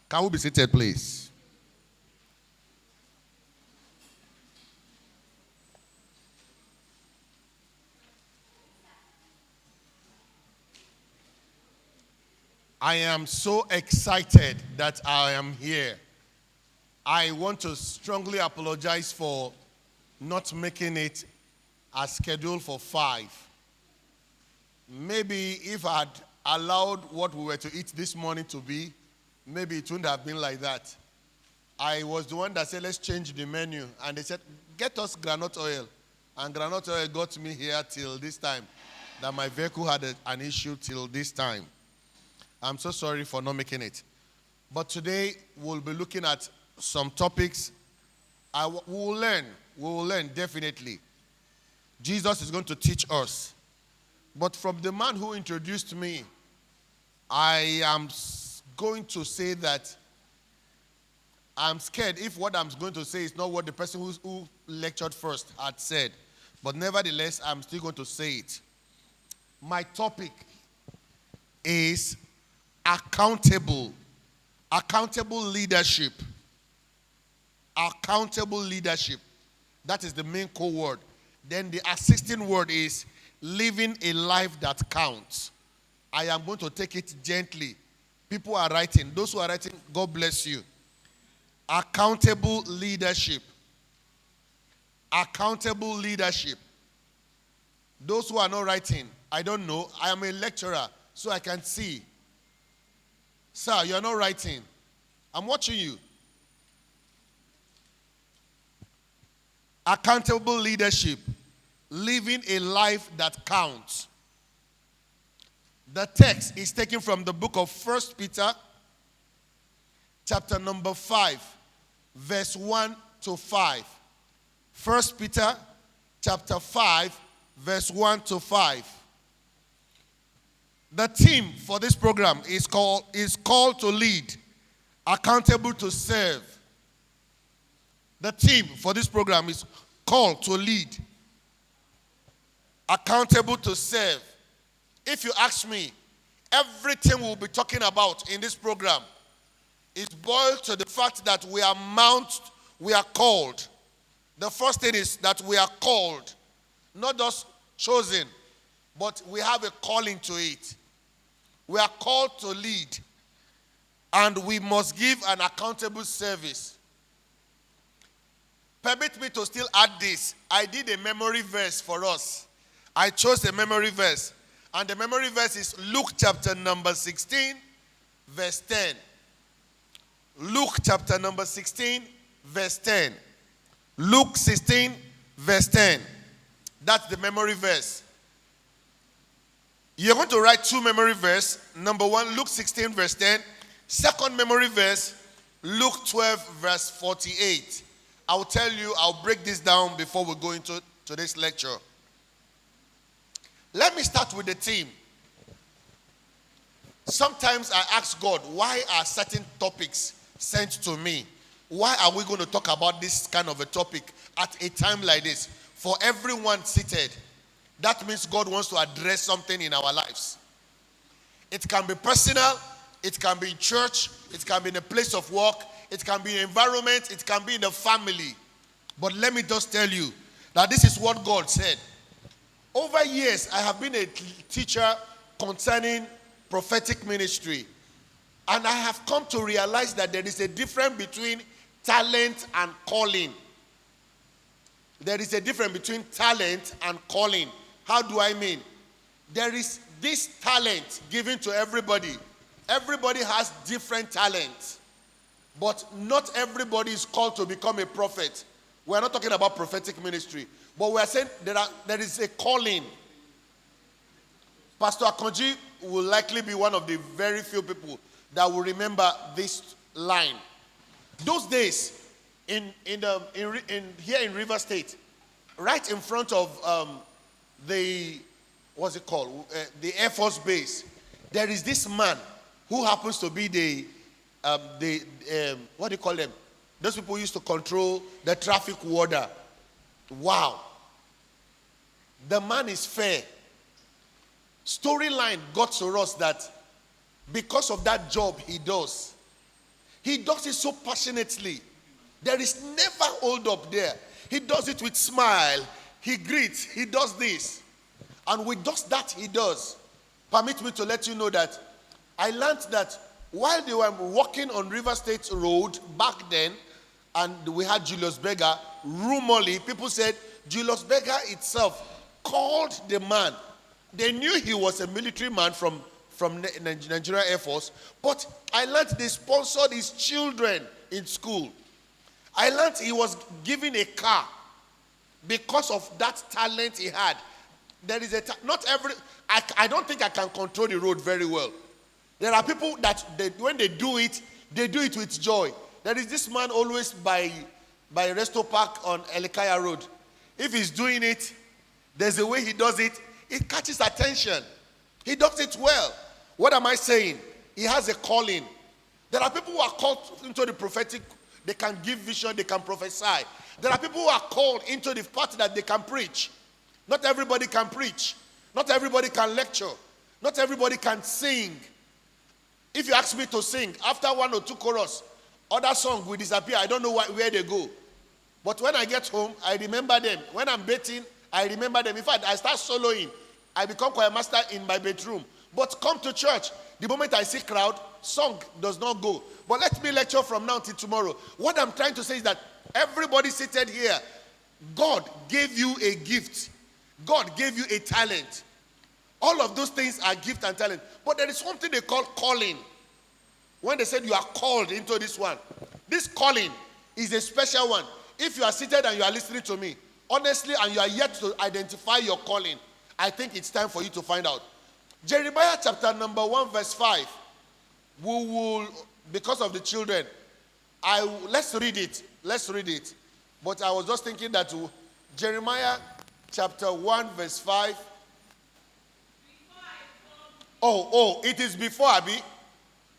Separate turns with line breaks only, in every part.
Can we be seated, please? I am so excited that I am here. I want to strongly apologize for not making it as scheduled for 5. Maybe if I had allowed what we were to eat this morning to be, maybe it wouldn't have been like that. I was the one that said, let's change the menu. And they said, get us granite oil. And granite oil got me here till this time. That my vehicle had an issue till this time. I'm so sorry for not making it. But today, we'll be looking at some topics. We will learn definitely. Jesus is going to teach us. But from the man who introduced me, I am going to say that I'm scared if what I'm going to say is not what the person who lectured first had said. But nevertheless, I'm still going to say it. My topic is accountable leadership. Accountable leadership. That is the main core word. Then the assisting word is living a life that counts. I am going to take it gently. People are writing. Those who are writing, God bless you. Accountable leadership. Accountable leadership. Those who are not writing, I don't know. I am a lecturer, so I can see. Sir, you are not writing. I'm watching you. Accountable leadership. Living a life that counts. The text is taken from the book of 1 Peter, chapter number 5, verse 1 to 5. 1 Peter, chapter 5, verse 1 to 5. The theme for this program is called to lead, accountable to serve. The theme for this program is called to lead, accountable to serve. If you ask me, everything we'll be talking about in this program is boiled to the fact that we are called. The first thing is that we are called, not just chosen, but we have a calling to it. We are called to lead, and we must give an accountable service. Permit me to still add this. I did a memory verse for us. I chose a memory verse, and the memory verse is Luke chapter number 16, verse 10. Luke chapter number 16, verse 10. Luke 16, verse 10. That's the memory verse. You're going to write 2 memory verse. Number 1, Luke 16, verse 10. Second memory verse, Luke 12, verse 48. I'll break this down before we go into today's lecture. Let me start with the theme. Sometimes I ask God, why are certain topics sent to me? Why are we going to talk about this kind of a topic at a time like this? For everyone seated, that means God wants to address something in our lives. It can be personal, it can be in church, it can be in a place of work, it can be in environment, it can be in the family. But let me just tell you that this is what God said. Over years, I have been a teacher concerning prophetic ministry. And I have come to realize that there is a difference between talent and calling. There is a difference between talent and calling. How do I mean? There is this talent given to everybody. Everybody has different talents. But not everybody is called to become a prophet. We are not talking about prophetic ministry. But we are saying there is a calling. Pastor Akonji will likely be one of the very few people that will remember this line. Those days, here in River State, right in front of the Air Force Base, there is this man who happens to be the what do you call them? Those people who used to control the traffic warder. Wow. The man is fair. Storyline got to us that because of that job he does, He does it so passionately. There is never hold up there. He does it with smile. He greets. He does this. And with just that he does. Permit me to let you know that I learned that while they were walking on River State Road back then, and we had Julius Berger, rumorly, people said Julius Berger itself called the man. They knew he was a military man from Nigerian Air Force, but I learned they sponsored his children in school. I learned he was given a car because of that talent he had. There is I don't think I can control the road very well. There are people that when they do it with joy. There is this man always by Resto Park on Elikaya Road. If he's doing it, there's a way he does it. It catches attention. He does it well. What am I saying? He has a calling. There are people who are called into the prophetic. They can give vision, they can prophesy. There are people who are called into the part that they can preach. Not everybody can preach. Not everybody can lecture. Not everybody can sing. If you ask me to sing, after 1 or 2 chorus, other songs will disappear. I don't know where they go. But when I get home, I remember them. When I'm bathing, I remember them. In fact, I start soloing. I become choir master in my bedroom. But come to church, the moment I see crowd, song does not go. But let me lecture from now till tomorrow. What I'm trying to say is that everybody seated here, God gave you a gift. God gave you a talent. All of those things are gift and talent. But there is something they call calling. When they said you are called into this one, this calling is a special one. If you are seated and you are listening to me, honestly, and you are yet to identify your calling, I think it's time for you to find out. Jeremiah chapter number 1 verse 5. We will, because of the children, let's read it. Let's read it. But I was just thinking that Jeremiah chapter 1 verse 5. Oh, it is before, Abi.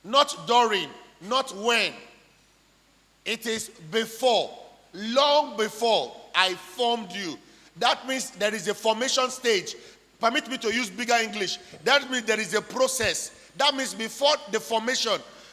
Not during, not when. It is before, long before I formed you. That means there is a formation stage. Permit me to use bigger English. That means there is a process. That means before the formation,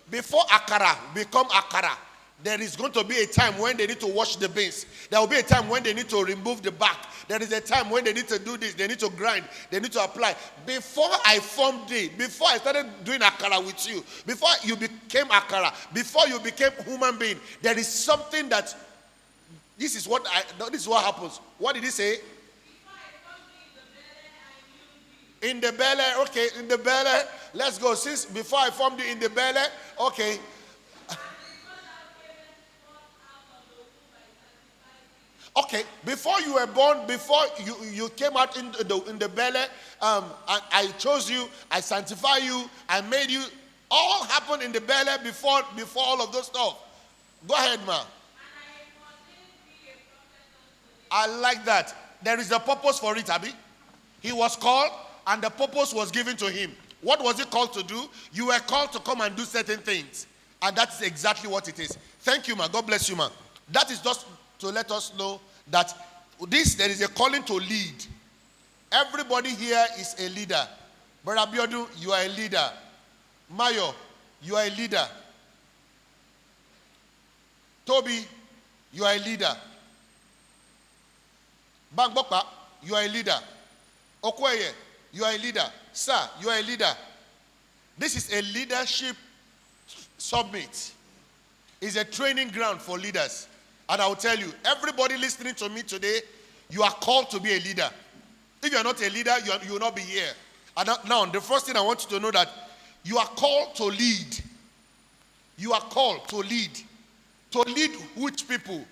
before akara become akara, there is going to be a time when they need to wash the beans. There will be a time when they need to remove the back. There is a time when they need to do this. They need to grind. They need to apply. Before I formed thee, before I started doing akara with you, before you became akara, before you became human being, there is something that this is what happens. What did he say? In the belly, okay, in the belly. Let's go. Since before I formed you in the belly, okay. Okay, before you were born, before you came out in the belly, I chose you, I sanctify you, I made you. All happened in the belly before all of those stuff. Go ahead, ma. I like that. There is a purpose for it, Abi. He was called, and the purpose was given to him. What was he called to do? You were called to come and do certain things. And that's exactly what it is. Thank you, ma. God bless you, ma. That is just to let us know that there is a calling to lead. Everybody here is a leader. Brother Abiodun, you are a leader. Mayo, you are a leader. Toby, you are a leader. Bangbopa, you are a leader. Okweye, you are a leader. Sir, you are a leader. This is a leadership summit. It's a training ground for leaders. And I will tell you, everybody listening to me today, you are called to be a leader. If you are not a leader, you will not be here. And now, the first thing I want you to know that you are called to lead. You are called to lead. To lead which people?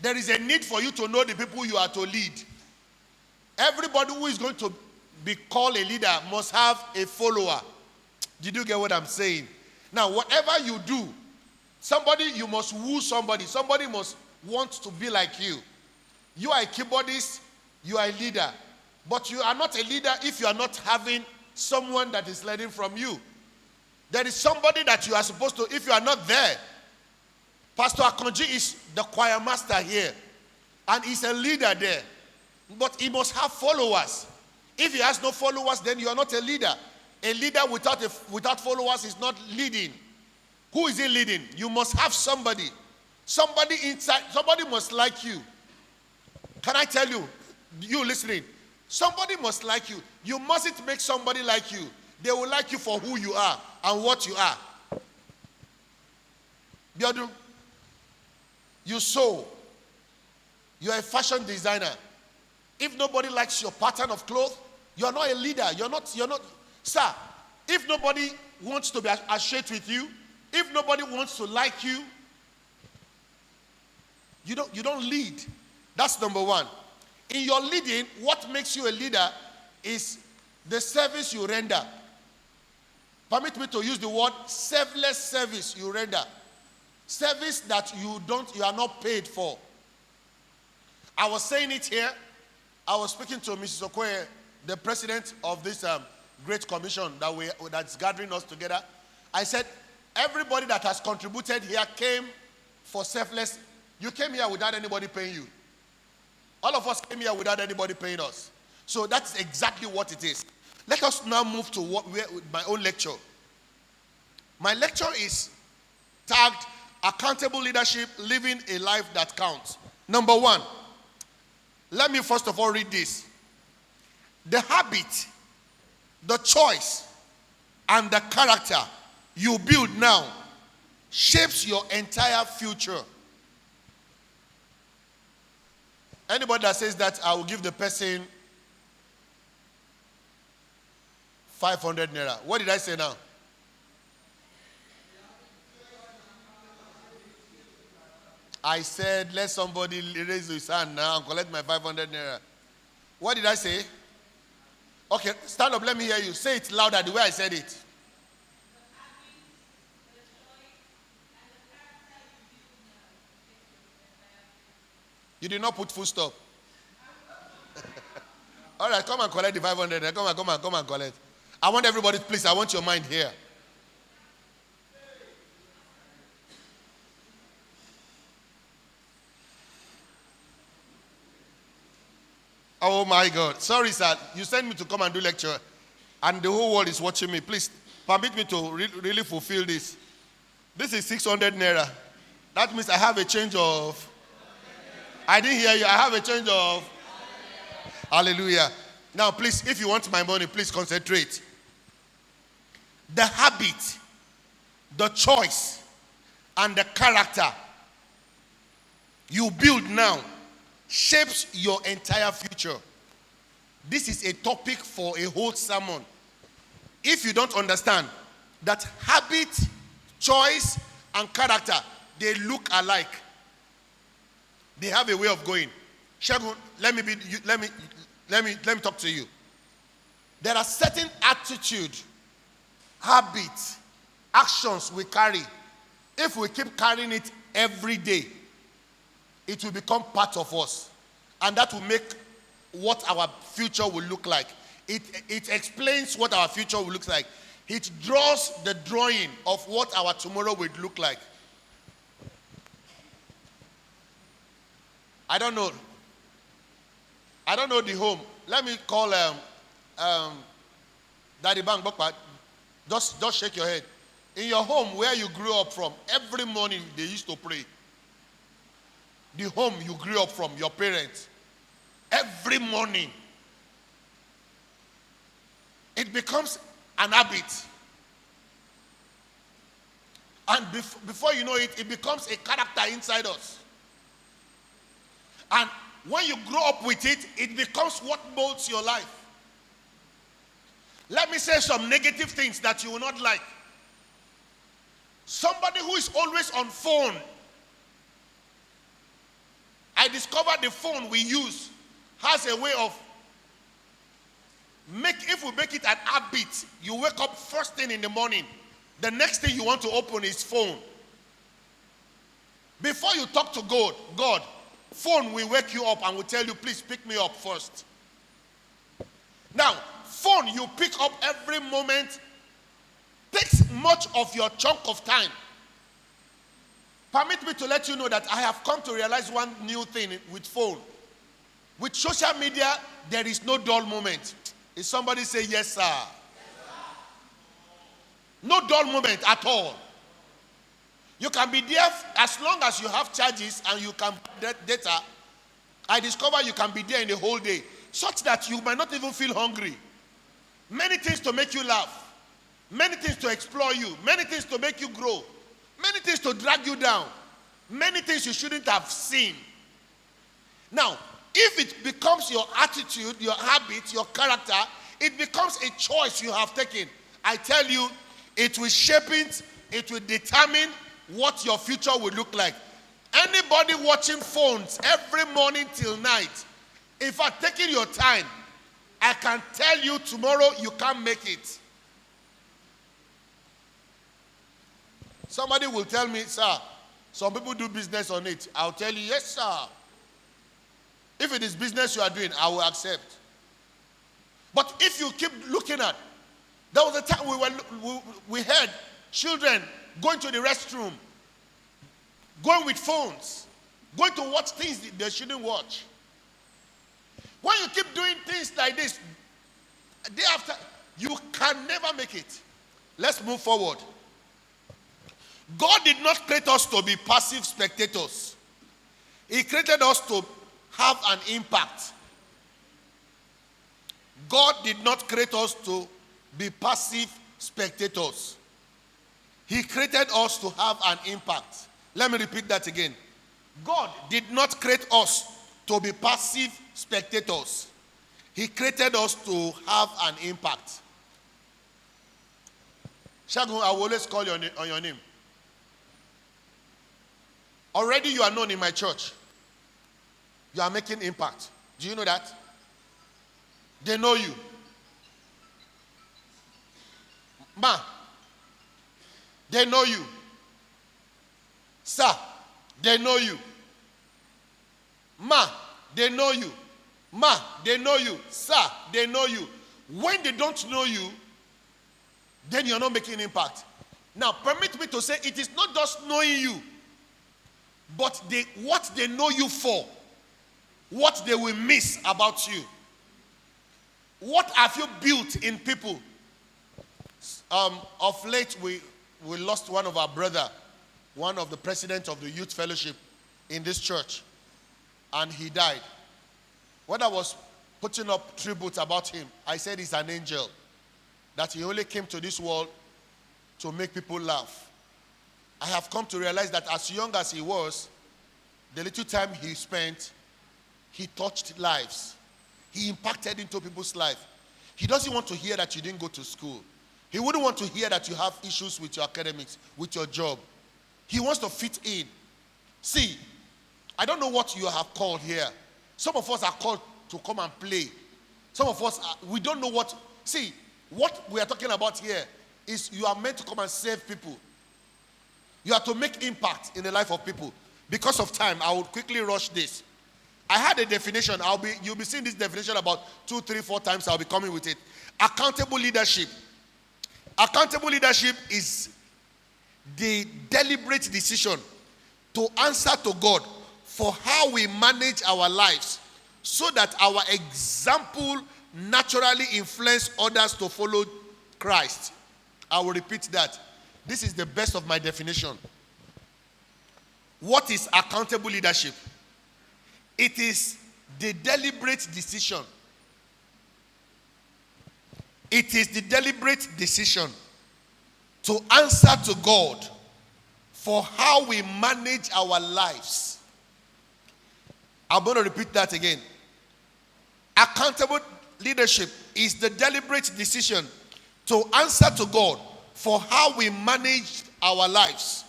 There is a need for you to know the people you are to lead. Everybody who is going to be called a leader must have a follower. Did you get what I'm saying? Now, whatever you do, you must woo somebody. Somebody must want to be like you. You are a keyboardist, you are a leader. But you are not a leader if you are not having someone that is learning from you. There is somebody that you are supposed to, if you are not there. Pastor Akonji is the choir master here. And he's a leader there. But he must have followers. If he has no followers, then you are not a leader. A leader without followers is not leading. Who is he leading? You must have somebody. Somebody inside, somebody must like you. Can I tell you, you listening, somebody must like you. You mustn't make somebody like you. They will like you for who you are and what you are. Biodun, you sew. You're a fashion designer. If nobody likes your pattern of clothes, you're not a leader. You're not, sir, if nobody wants to be associated with you, if nobody wants to like you, you don't lead. That's number one. In your leading, what makes you a leader is the service you render. Permit me to use the word selfless service you render. Service that you are not paid for. I was saying it here. I was speaking to Mrs. Okoye, the president of this great commission that's gathering us together. I said, everybody that has contributed here came for selfless. You came here without anybody paying you. All of us came here without anybody paying us. So that's exactly what it is. Let us now move to my own lecture. My lecture is tagged Accountable Leadership, Living a Life That Counts. Number one, let me first of all read this. The habit, the choice, and the character you build now shapes your entire future. Anybody that says that, I will give the person 500 naira. What did I say now? I said, let somebody raise his hand now and collect my 500 naira. What did I say? Okay, stand up, let me hear you. Say it louder the way I said it. You did not put full stop. All right, come and collect the 500. Come and collect. I want everybody, please, I want your mind here. Oh my God. Sorry, sir. You sent me to come and do lecture, and the whole world is watching me. Please, permit me to really fulfill this. This is 600 naira. That means I have a change of... I didn't hear you. I have a change of... Hallelujah. Now, please, if you want my money, please concentrate. The habit, the choice, and the character you build now shapes your entire future. This is a topic for a whole sermon. If you don't understand that habit, choice, and character, they look alike. They have a way of going. Shagun, let me talk to you. There are certain attitude, habits, actions we carry. If we keep carrying it every day, it will become part of us. And that will make what our future will look like. It explains what our future will look like. It draws the drawing of what our tomorrow will look like. I don't know the home. Let me call Daddy Bang Bokpa. Just shake your head. In your home where you grew up from, every morning they used to pray. The home you grew up from, your parents, every morning. It becomes an habit. And before you know it, it becomes a character inside us. And when you grow up with it, it becomes what molds your life. Let me say some negative things that you will not like. Somebody who is always on phone. I discovered the phone we use has a way of if we make it an habit, you wake up first thing in the morning, the next thing you want to open is phone. Before you talk to God, phone will wake you up and will tell you, please pick me up first. Now, phone you pick up every moment takes much of your chunk of time. Permit me to let you know that I have come to realize one new thing with phone. With social media, there is no dull moment. If somebody say yes, sir. Yes, sir. No dull moment at all. You can be there as long as you have charges and you can data. I discover you can be there in the whole day, such that you might not even feel hungry. Many things to make you laugh, many things to explore you, many things to make you grow, many things to drag you down, many things you shouldn't have seen. Now, if it becomes your attitude, your habit, your character, it becomes a choice you have taken. I tell you, it will shape it, it will determine what your future will look like. Anybody watching phones every morning till night, if I'm taking your time, I can tell you tomorrow you can't make it. Somebody will tell me, sir, some people do business on it. I'll tell you, yes, sir. If it is business you are doing, I will accept. But if you keep looking at, there was a time we heard children going to the restroom, going with phones, going to watch things they shouldn't watch. When you keep doing things like this, day after, you can never make it. Let's move forward. God did not create us to be passive spectators. He created us to have an impact. God did not create us to be passive spectators. He created us to have an impact. Let me repeat that again. God did not create us to be passive spectators. He created us to have an impact. Shagun, I will always call you on your name. Already you are known in my church. You are making impact. Do you know that? They know you. Ma, they know you. Sir, they know you. Ma, they know you. Ma, they know you. Sir, they know you. When they don't know you, then you're not making impact. Now, permit me to say it is not just knowing you, but what they know you for, what they will miss about you. What have you built in people? Of late, we lost one of our brother, one of the presidents of the youth fellowship in this church, and he died. When I was putting up tributes about him, I said he's an angel, that he only came to this world to make people laugh. I have come to realize that as young as he was, the little time he spent, he touched lives. He impacted into people's life. He doesn't want to hear that you didn't go to school. He wouldn't want to hear that you have issues with your academics, with your job. He wants to fit in. See, I don't know what you have called here. Some of us are called to come and play. Some of us, we don't know what. See, what we are talking about here is you are meant to come and save people. You are to make impact in the life of people. Because of time, I will quickly rush this. I had a definition. You'll be seeing this definition about 2, 3, 4 times. I'll be coming with it. Accountable leadership. Accountable leadership is the deliberate decision to answer to God for how we manage our lives so that our example naturally influence others to follow Christ. I will repeat that. This is the best of my definition. What is accountable leadership? It is the deliberate decision. It is the deliberate decision to answer to God for how we manage our lives. I'm going to repeat that again. Accountable leadership is the deliberate decision to answer to God for how we manage our lives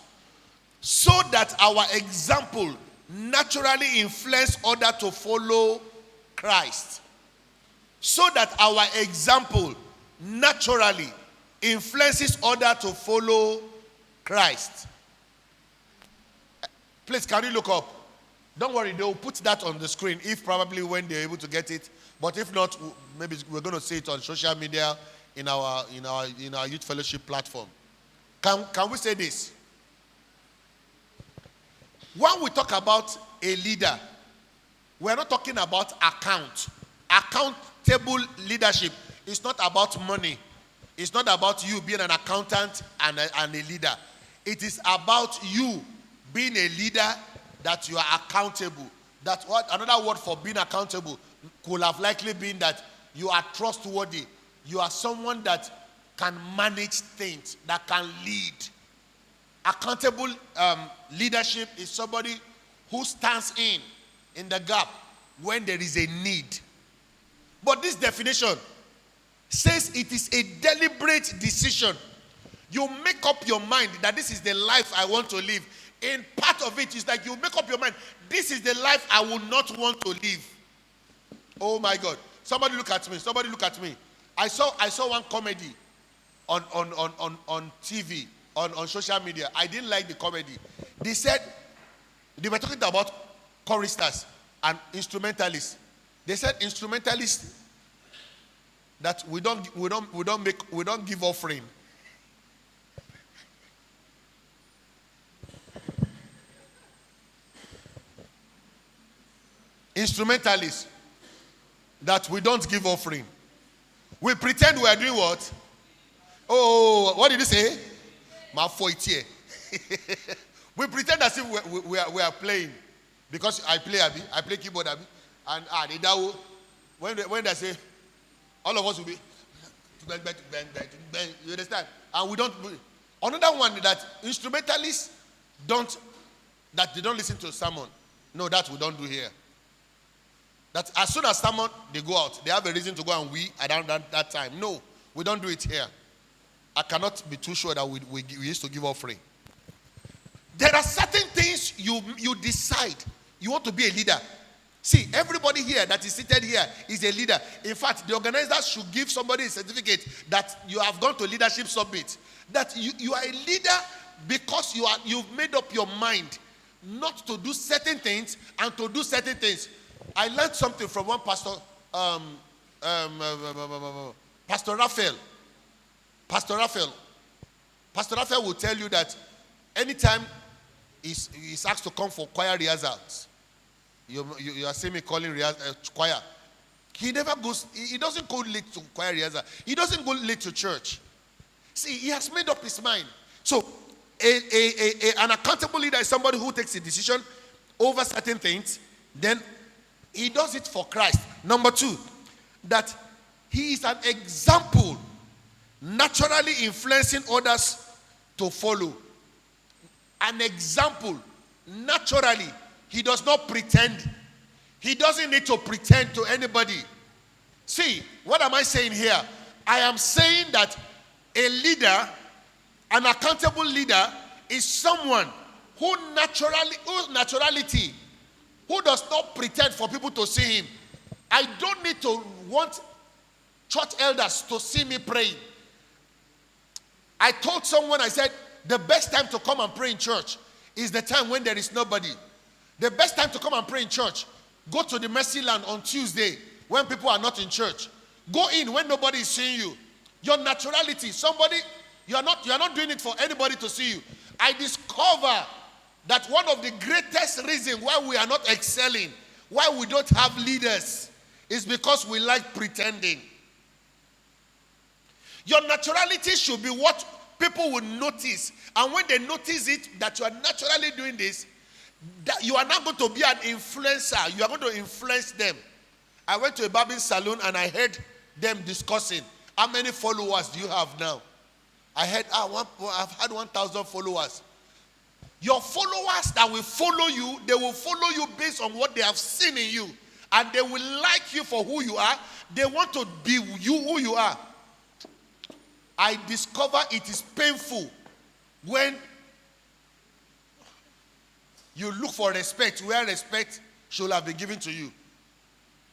so that our example naturally influence others to follow Christ. So that our example naturally influences others to follow Christ. Please, can you look up? Don't worry, they'll put that on the screen if probably when they're able to get it. But if not, maybe we're going to see it on social media in our youth fellowship platform. Can we say this? When we talk about a leader, we're not talking about account. Accountable leadership is not about money. It's not about you being an accountant and a leader. It is about you being a leader, that you are accountable. That what another word for being accountable could have likely been that you are trustworthy. You are someone that can manage things, that can lead. Accountable leadership is somebody who stands in the gap when there is a need. But this definition says it is a deliberate decision. You make up your mind that this is the life I want to live. In part of it is like you make up your mind, this is the life I will not want to live. Oh my God. Somebody look at me. Somebody look at me. I saw one comedy on TV, on social media. I didn't like the comedy. They said, they were talking about choristers and instrumentalists. They said instrumentalists that we don't give offering. Instrumentalists that we don't give offering. We pretend we are doing what? Oh, what did you say? We pretend as if we are playing. Because I play keyboard, Abi. And when they say, all of us will be, you understand? And we don't. Another one that instrumentalists they don't listen to sermon. No, that we don't do here. That as soon as sermon, they go out. They have a reason to go and we around that time. No, we don't do it here. I cannot be too sure that we used to give offering. There are certain things you decide. You want to be a leader. See, everybody here that is seated here is a leader. In fact, the organizers should give somebody a certificate that you have gone to leadership summit. That you are a leader because you've made up your mind not to do certain things and to do certain things. I learned something from one pastor, Pastor Raphael. Pastor Raphael will tell you that anytime he's asked to come for choir rehearsals, you are seeing me calling choir. He never goes. He doesn't go late to choir rehearsal. He doesn't go late to church. See, he has made up his mind. So, an accountable leader is somebody who takes a decision over certain things. Then he does it for Christ. Number two, that he is an example, naturally influencing others to follow. An example, naturally. He does not pretend. He doesn't need to pretend to anybody. See, what am I saying here? I am saying that a leader, an accountable leader, is someone who does not pretend for people to see him. I don't need to want church elders to see me praying. I told someone, I said, the best time to come and pray in church is the time when there is nobody. The best time to come and pray in church, go to the Mercy Land on Tuesday when people are not in church. Go in when nobody is seeing you. Your naturality, you are not doing it for anybody to see you. I discover that one of the greatest reasons why we are not excelling, why we don't have leaders, is because we like pretending. Your naturality should be what people will notice. And when they notice it, that you are naturally doing this, that you are not going to be an influencer. You are going to influence them. I went to a barbing salon and I heard them discussing, how many followers do you have now? I heard, I've had 1,000 followers. Your followers that will follow you, they will follow you based on what they have seen in you. And they will like you for who you are. They want to be you who you are. I discover it is painful when you look for respect where respect should have been given to you,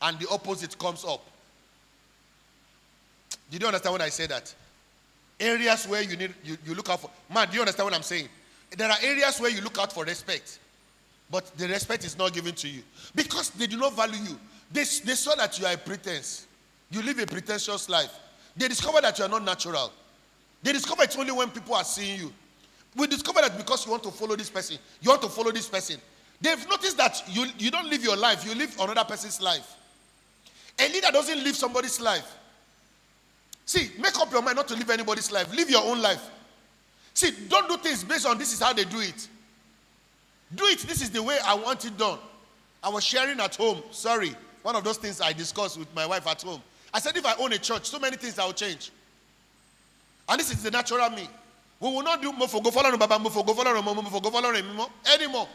and the opposite comes up. Did you understand when I say that? Areas where you look out for. Man, do you understand what I'm saying? There are areas where you look out for respect, but the respect is not given to you because they do not value you. They saw that you are a pretense. You live a pretentious life. They discover that you are not natural. They discover it's only when people are seeing you. We discover that because you want to follow this person. You want to follow this person. They've noticed that you don't live your life. You live another person's life. A leader doesn't live somebody's life. See, make up your mind not to live anybody's life. Live your own life. See, don't do things based on this is how they do it. Do it, this is the way I want it done. I was sharing at home, sorry, one of those things I discussed with my wife at home. I said if I own a church, so many things I will change. And this is the natural me. We will not do mofo go follow baba, mofo go follow mama, mofo go follow anymore.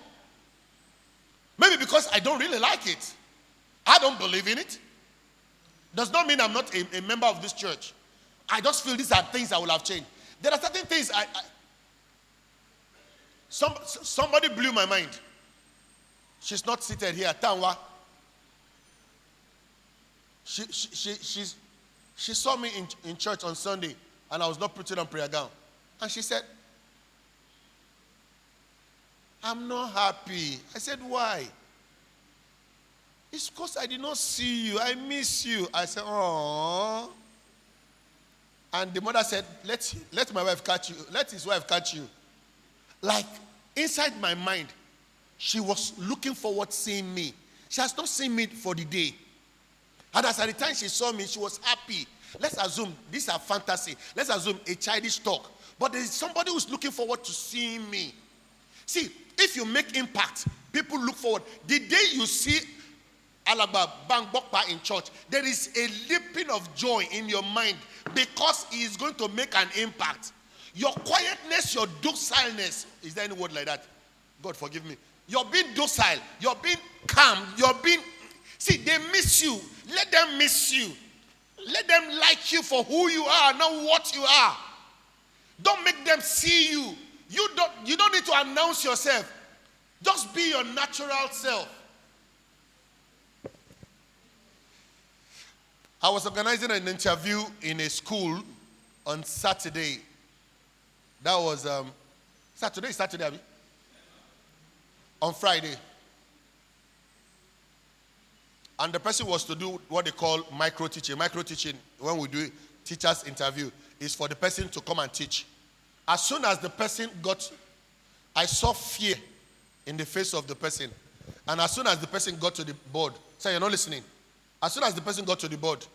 Maybe because I don't really like it. I don't believe in it. Does not mean I'm not a member of this church. I just feel these are things I will have changed. There are certain things somebody blew my mind. She's not seated here. Tanwa. She saw me in church on Sunday and I was not putting on prayer gown. And she said, I'm not happy. I said, why? It's because I did not see you. I miss you. I said, oh. And the mother said, let my wife catch you. Let his wife catch you. Like, inside my mind, she was looking forward to seeing me. She has not seen me for the day. And as at the time she saw me, she was happy. Let's assume, these are fantasy. Let's assume a childish talk. But there is somebody who's looking forward to seeing me. See, if you make impact, people look forward. The day you see Alaba Bang Bokpa in church, there is a leaping of joy in your mind because he is going to make an impact. Your quietness, your docileness, is there any word like that? God forgive me. You're being docile, you're being calm, see, they miss you. Let them miss you. Let them like you for who you are, not what you are. Don't make them see you. You don't need to announce yourself. Just be your natural self. I was organizing an interview in a school on Saturday. That was Saturday, Abby? On Friday. And the person was to do what they call micro-teaching. Micro-teaching, when we do teacher's interview, is for the person to come and teach. As soon as the person I saw fear in the face of the person. And as soon as the person got to the board, say you're not listening. As soon as the person got to the board,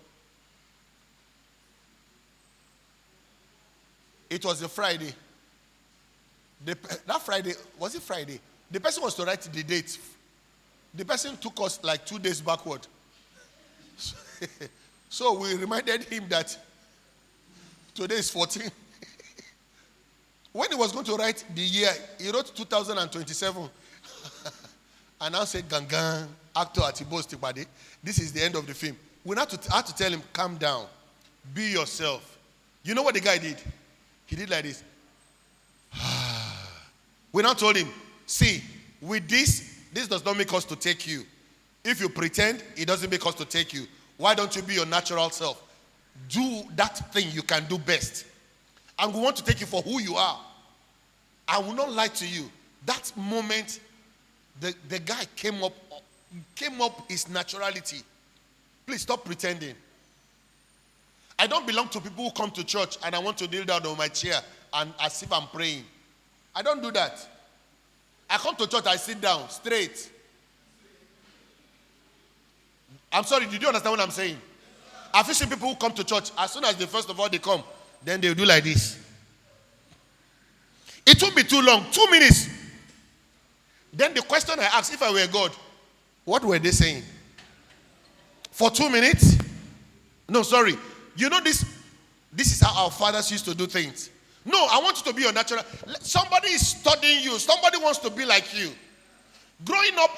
it was a Friday. That Friday, was it Friday? The person was to write the date. The person took us like 2 days backward. So we reminded him that today is 14. When he was going to write the year, he wrote 2027. And now said, Gangan, actor Atibo Stikbade. This is the end of the film. We had to tell him, calm down. Be yourself. You know what the guy did? He did like this. We now told him, see, with this does not make us to take you. If you pretend, it doesn't make us to take you. Why don't you be your natural self? Do that thing you can do best. And we want to take you for who you are. I will not lie to you. That moment, the guy came up his naturality. Please stop pretending. I don't belong to people who come to church and I want to kneel down on my chair and as if I'm praying. I don't do that. I come to church, I sit down straight. I'm sorry, did you understand what I'm saying? I've seen people who come to church, as soon as first of all they come, then they'll do like this. It won't be too long, 2 minutes. Then the question I asked, if I were God, what were they saying? For 2 minutes? No, sorry. You know this is how our fathers used to do things. No, I want you to be your natural. Somebody is studying you. Somebody wants to be like you. Growing up,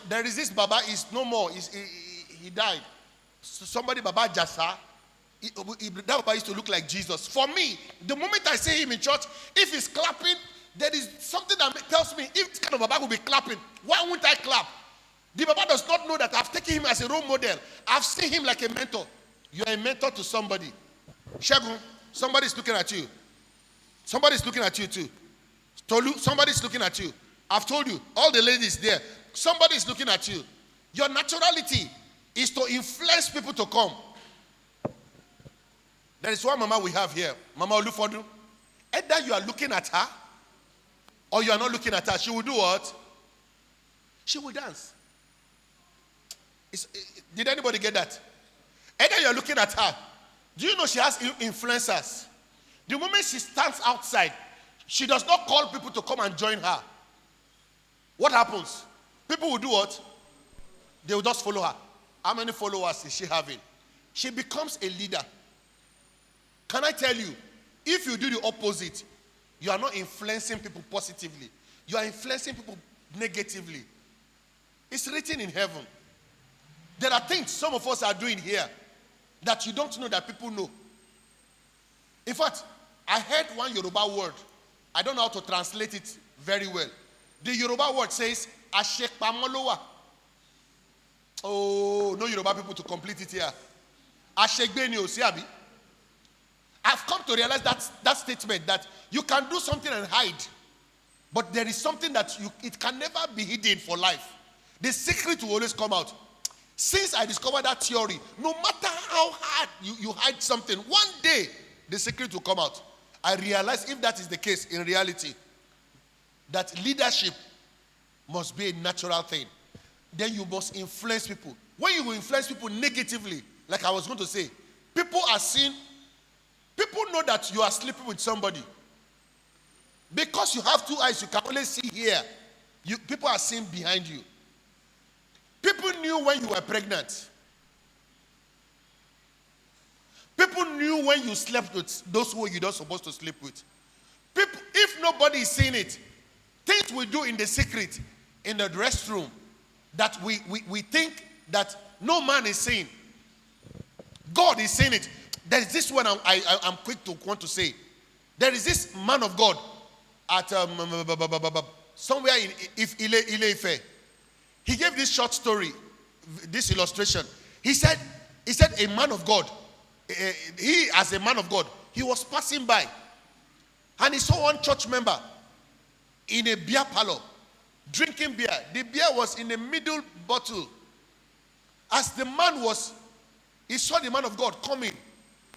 there is this Baba, is no more. He died. Somebody, Baba Jasa, that Baba used to look like Jesus. For me, the moment I see him in church, if he's clapping, there is something that tells me, if this kind of Baba will be clapping, why won't I clap? The Baba does not know that I've taken him as a role model. I've seen him like a mentor. You're a mentor to somebody. Shagun, somebody's looking at you. Somebody's looking at you too. Tolu, somebody's looking at you. I've told you, all the ladies there, somebody's looking at you. Your naturality is to influence people to come. There is one mama we have here, Mama Olufodu. Either you are looking at her or you are not looking at her. She will do what? She will dance. Did anybody get that? Either you are looking at her. Do you know she has influencers? The moment she stands outside, She does not call people to come and join her. What happens? People will do what? They will just follow her. How many followers is she having? She becomes a leader. Can I tell you, if you do the opposite, you are not influencing people positively. You are influencing people negatively. It's written in heaven. There are things some of us are doing here that you don't know that people know. In fact, I heard one Yoruba word. I don't know how to translate it very well. The Yoruba word says, Ashekpamolowa. Oh, no Yoruba people to complete it here. Ashekbeni osiabi. I've come to realize that statement that you can do something and hide, but there is something that it can never be hidden for life. The secret will always come out. Since I discovered that theory, no matter how hard you hide something, one day the secret will come out. I realize if that is the case in reality, that leadership must be a natural thing. Then you must influence people. When you influence people negatively, like I was going to say, people know that you are sleeping with somebody. Because you have two eyes, you can only see here. People are seeing behind you. People knew when you were pregnant. People knew when you slept with those who you're not supposed to sleep with. People, if nobody is seeing it, things we do in the secret, in the restroom, that we think that no man is seeing. God is seeing it. There is this one I'm quick to want to say. There is this man of God at somewhere in Ile-Ife. He gave this short story, this illustration. He said a man of God, he as a man of God, he was passing by and he saw one church member in a beer parlor drinking beer. The beer was in a middle bottle. As the man he saw the man of God coming.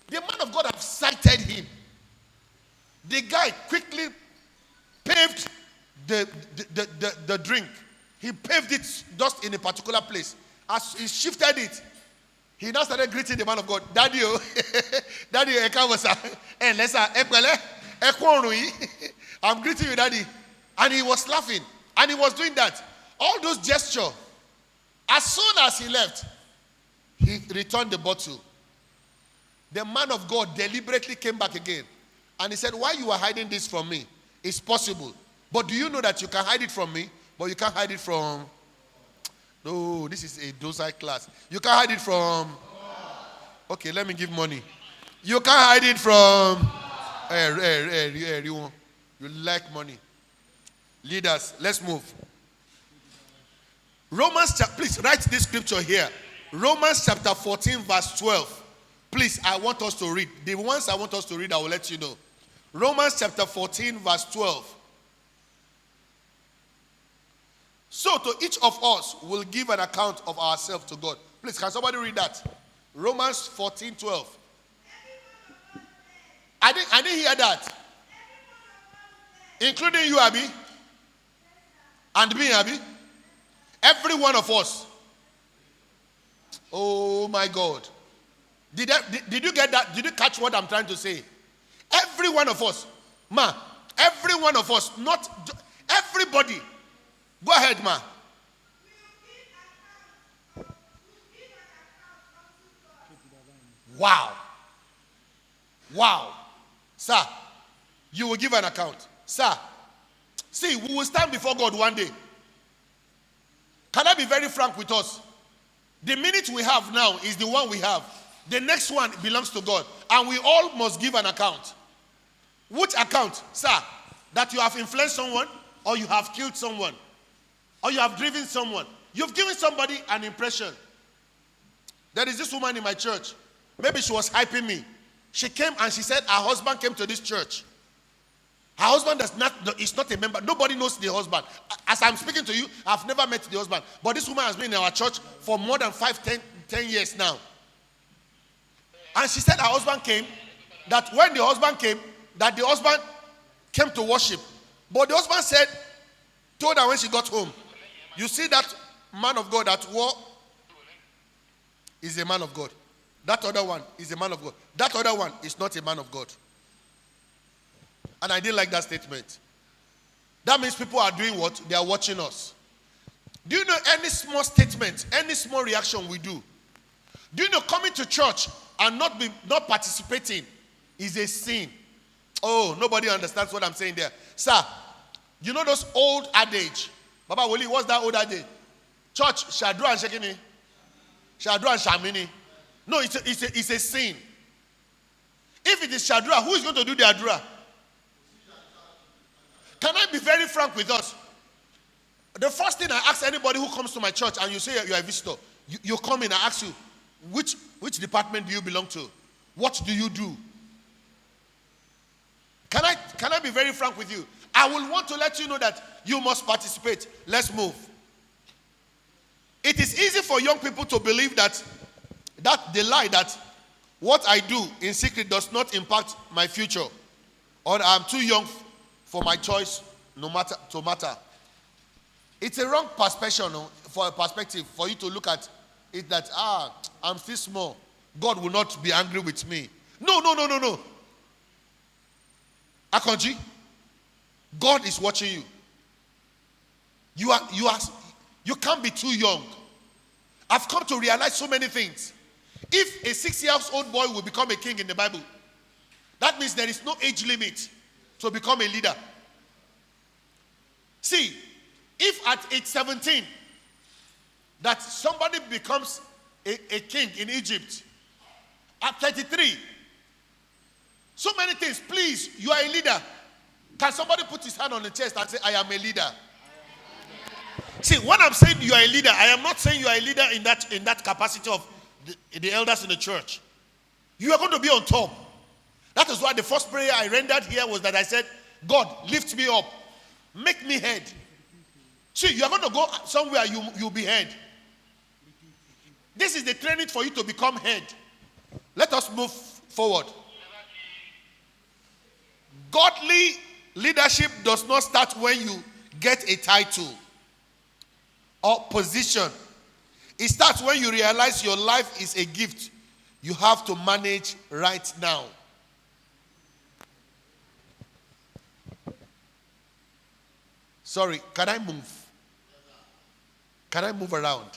The man of God had sighted him. The guy quickly paved the drink. He paved it just in a particular place. As he shifted it, he now started greeting the man of God. Daddy, Daddy, I'm greeting you, Daddy. And he was laughing. And he was doing that. All those gestures. As soon as he left, he returned the bottle. The man of God deliberately came back again. And he said, why you are hiding this from me? It's possible. But do you know that you can hide it from me, but you can't hide it from... No, this is a docile class. You can't hide it from... Okay, let me give money. You can't hide it from... You like money. Leaders, let's move. Please write this scripture here. Romans chapter 14 verse 12. Please, I want us to read. The ones I want us to read, I will let you know. Romans chapter 14 verse 12. So to each of us will give an account of ourselves to God. Please, can somebody read that? Romans 14, 12. I didn't hear that. Including you, Abby. And me, Abby. Every one of us. Oh my God. Did you get that? Did you catch what I'm trying to say? Every one of us. Ma, every one of us. Not everybody. Go ahead, ma. Wow. Wow. Sir, you will give an account. Sir, see, we will stand before God one day. Can I be very frank with us? The minute we have now is the one we have. The next one belongs to God. And we all must give an account. Which account, sir? That you have influenced someone, or you have killed someone, or you have driven someone. You've given somebody an impression. There is this woman in my church. Maybe she was hyping me. She came and she said her husband came to this church. Her husband is not a member. Nobody knows the husband. As I'm speaking to you, I've never met the husband. But this woman has been in our church for more than 10 years now. And she said her husband came, that when the husband came, that the husband came to worship. But the husband told her when she got home, you see that man of God at war is a man of God. That other one is a man of God. That other one is not a man of God. And I didn't like that statement. That means people are doing what? They are watching us. Do you know any small statement, any small reaction we do? Do you know coming to church and not participating is a sin? Oh, nobody understands what I'm saying there. Sir, you know those old adage? Baba Woli, what's that old adage? Church, Shadru and Shekini. Shadru and Shamini. No, it's a sin. If it is Shadra, who is going to do the Adura? Can I be very frank with us? The first thing I ask anybody who comes to my church and you say you are a visitor, you come in, I ask you, which department do you belong to? What do you do? Can I be very frank with you? I will want to let you know that you must participate. Let's move. It is easy for young people to believe that they lie that what I do in secret does not impact my future, or I'm too young for my choice no matter to matter. It's a wrong perspective for you to look at it that I'm still small. God will not be angry with me. No. Akonji, God is watching you. You can't be too young. I've come to realize so many things. If a 6-year-old boy will become a king in the Bible, that means there is no age limit to become a leader. See, if at age 17 that somebody becomes a king in Egypt, at 33, so many things, please, you are a leader. Can somebody put his hand on the chest and say, I am a leader? See, when I'm saying you are a leader, I am not saying you are a leader in that capacity of the elders in the church. You are going to be on top. That is why the first prayer I rendered here was that I said, God, lift me up. Make me head. See, you are going to go somewhere, you'll be head. This is the training for you to become head. Let us move forward. Godly leadership does not start when you get a title or position. It starts when you realize your life is a gift you have to manage right now. Sorry, can I move? Can I move around?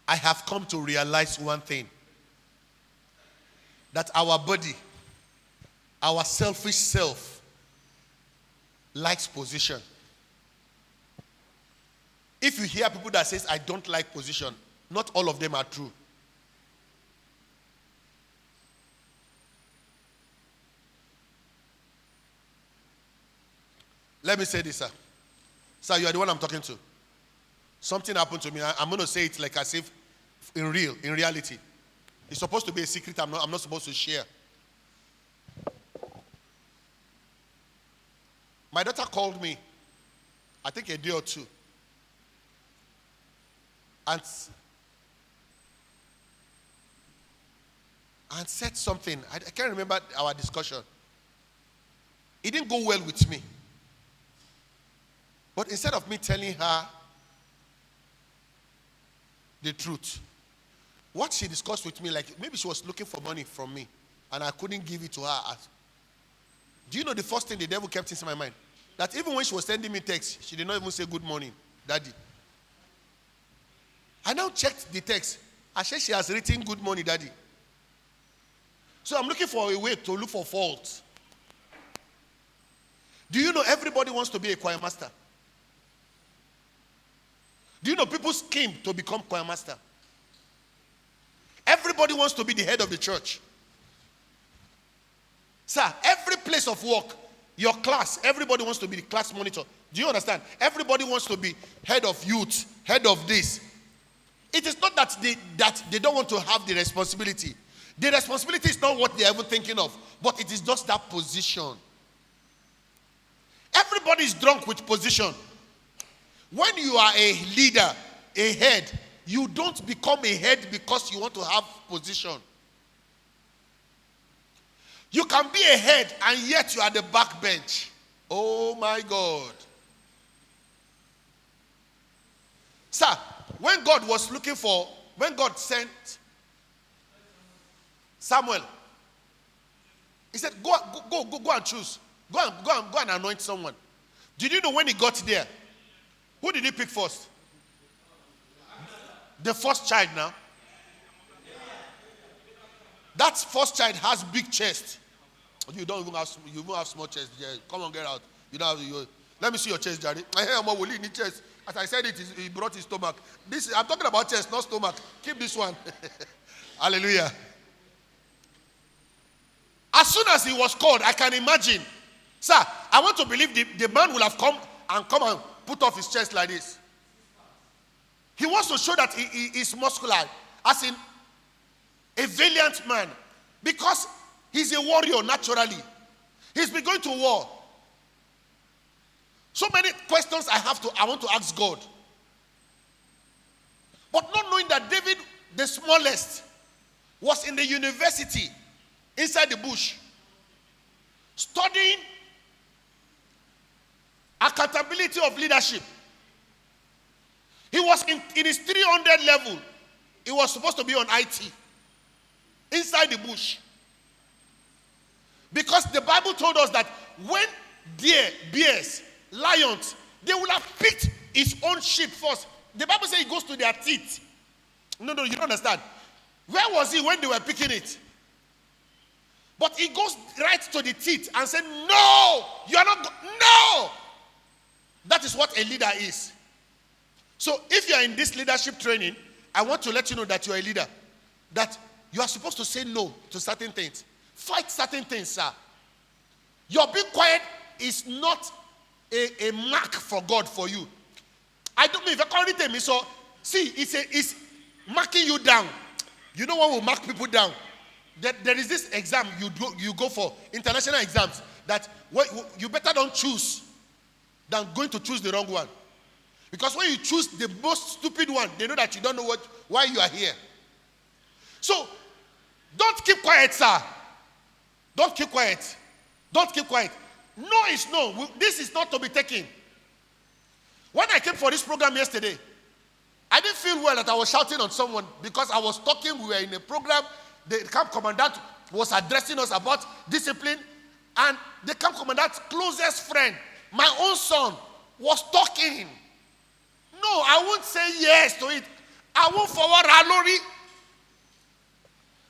I have come to realize one thing. That our body, our selfish self, likes position. If you hear people that says, I don't like position, not all of them are true. Let me say this, sir. Sir, you are the one I'm talking to. Something happened to me. I'm going to say it like as if in reality. It's supposed to be a secret I'm not supposed to share. My daughter called me, I think a day or two. And said something. I can't remember our discussion. It didn't go well with me. But instead of me telling her the truth, what she discussed with me, like maybe she was looking for money from me and I couldn't give it to her. Do you know the first thing the devil kept in my mind? That even when she was sending me text, she did not even say good morning, daddy. I now checked the text. I said she has written good morning, daddy. So I'm looking for a way to look for faults. Do you know everybody wants to be a choir master? Do you know people scheme to become choir master? Everybody wants to be the head of the church. Sir, every place of work, your class, everybody wants to be the class monitor. Do you understand? Everybody wants to be head of youth, head of this. It is not that they don't want to have the responsibility. The responsibility is not what they're even thinking of, but it is just that position. Everybody is drunk with position. When you are a leader, a head, you don't become a head because you want to have position. You can be a head and yet you are the back bench. Oh my God. Sir, when God sent Samuel. He said, go and choose. Go and anoint someone. Did you know when he got there, who did he pick first? The first child now. That first child has big chest. You don't even have small chest. Yeah, come on, get out. You don't have. Let me see your chest, Jerry. I hear more need chest. As I said it, he brought his stomach. I'm talking about chest, not stomach. Keep this one. Hallelujah. As soon as he was called, I can imagine. Sir, I want to believe the man will have come and put off his chest like this. He wants to show that he is muscular, as in a valiant man, because he's a warrior naturally. He's been going to war. So many questions I want to ask God. But not knowing that David, the smallest, was in the university inside the bush, studying accountability of leadership. He was in his 300 level. He was supposed to be on IT inside the bush. Because the Bible told us that when bears, lions, they will have picked his own sheep first. The Bible says he goes to their teeth. No, you don't understand. Where was he when they were picking it? But he goes right to the teeth and said, no, you are not, no. That is what a leader is. So if you are in this leadership training, I want to let you know that you are a leader. That you are supposed to say no to certain things. Fight certain things, sir. Your being quiet is not a mark for God for you. I don't mean if I call it a so see, it's marking you down. You know what will mark people down? There is this exam you go for, international exams, that you better don't choose than going to choose the wrong one. Because when you choose the most stupid one, they know that you don't know why you are here. So, don't keep quiet, sir. Don't keep quiet. Don't keep quiet. No is no. This is not to be taken. When I came for this program yesterday, I didn't feel well that I was shouting on someone because I was talking. We were in a program. The camp commandant was addressing us about discipline. And the camp commandant's closest friend, my own son, was talking. No, I won't say yes to it. I won't forward Halori.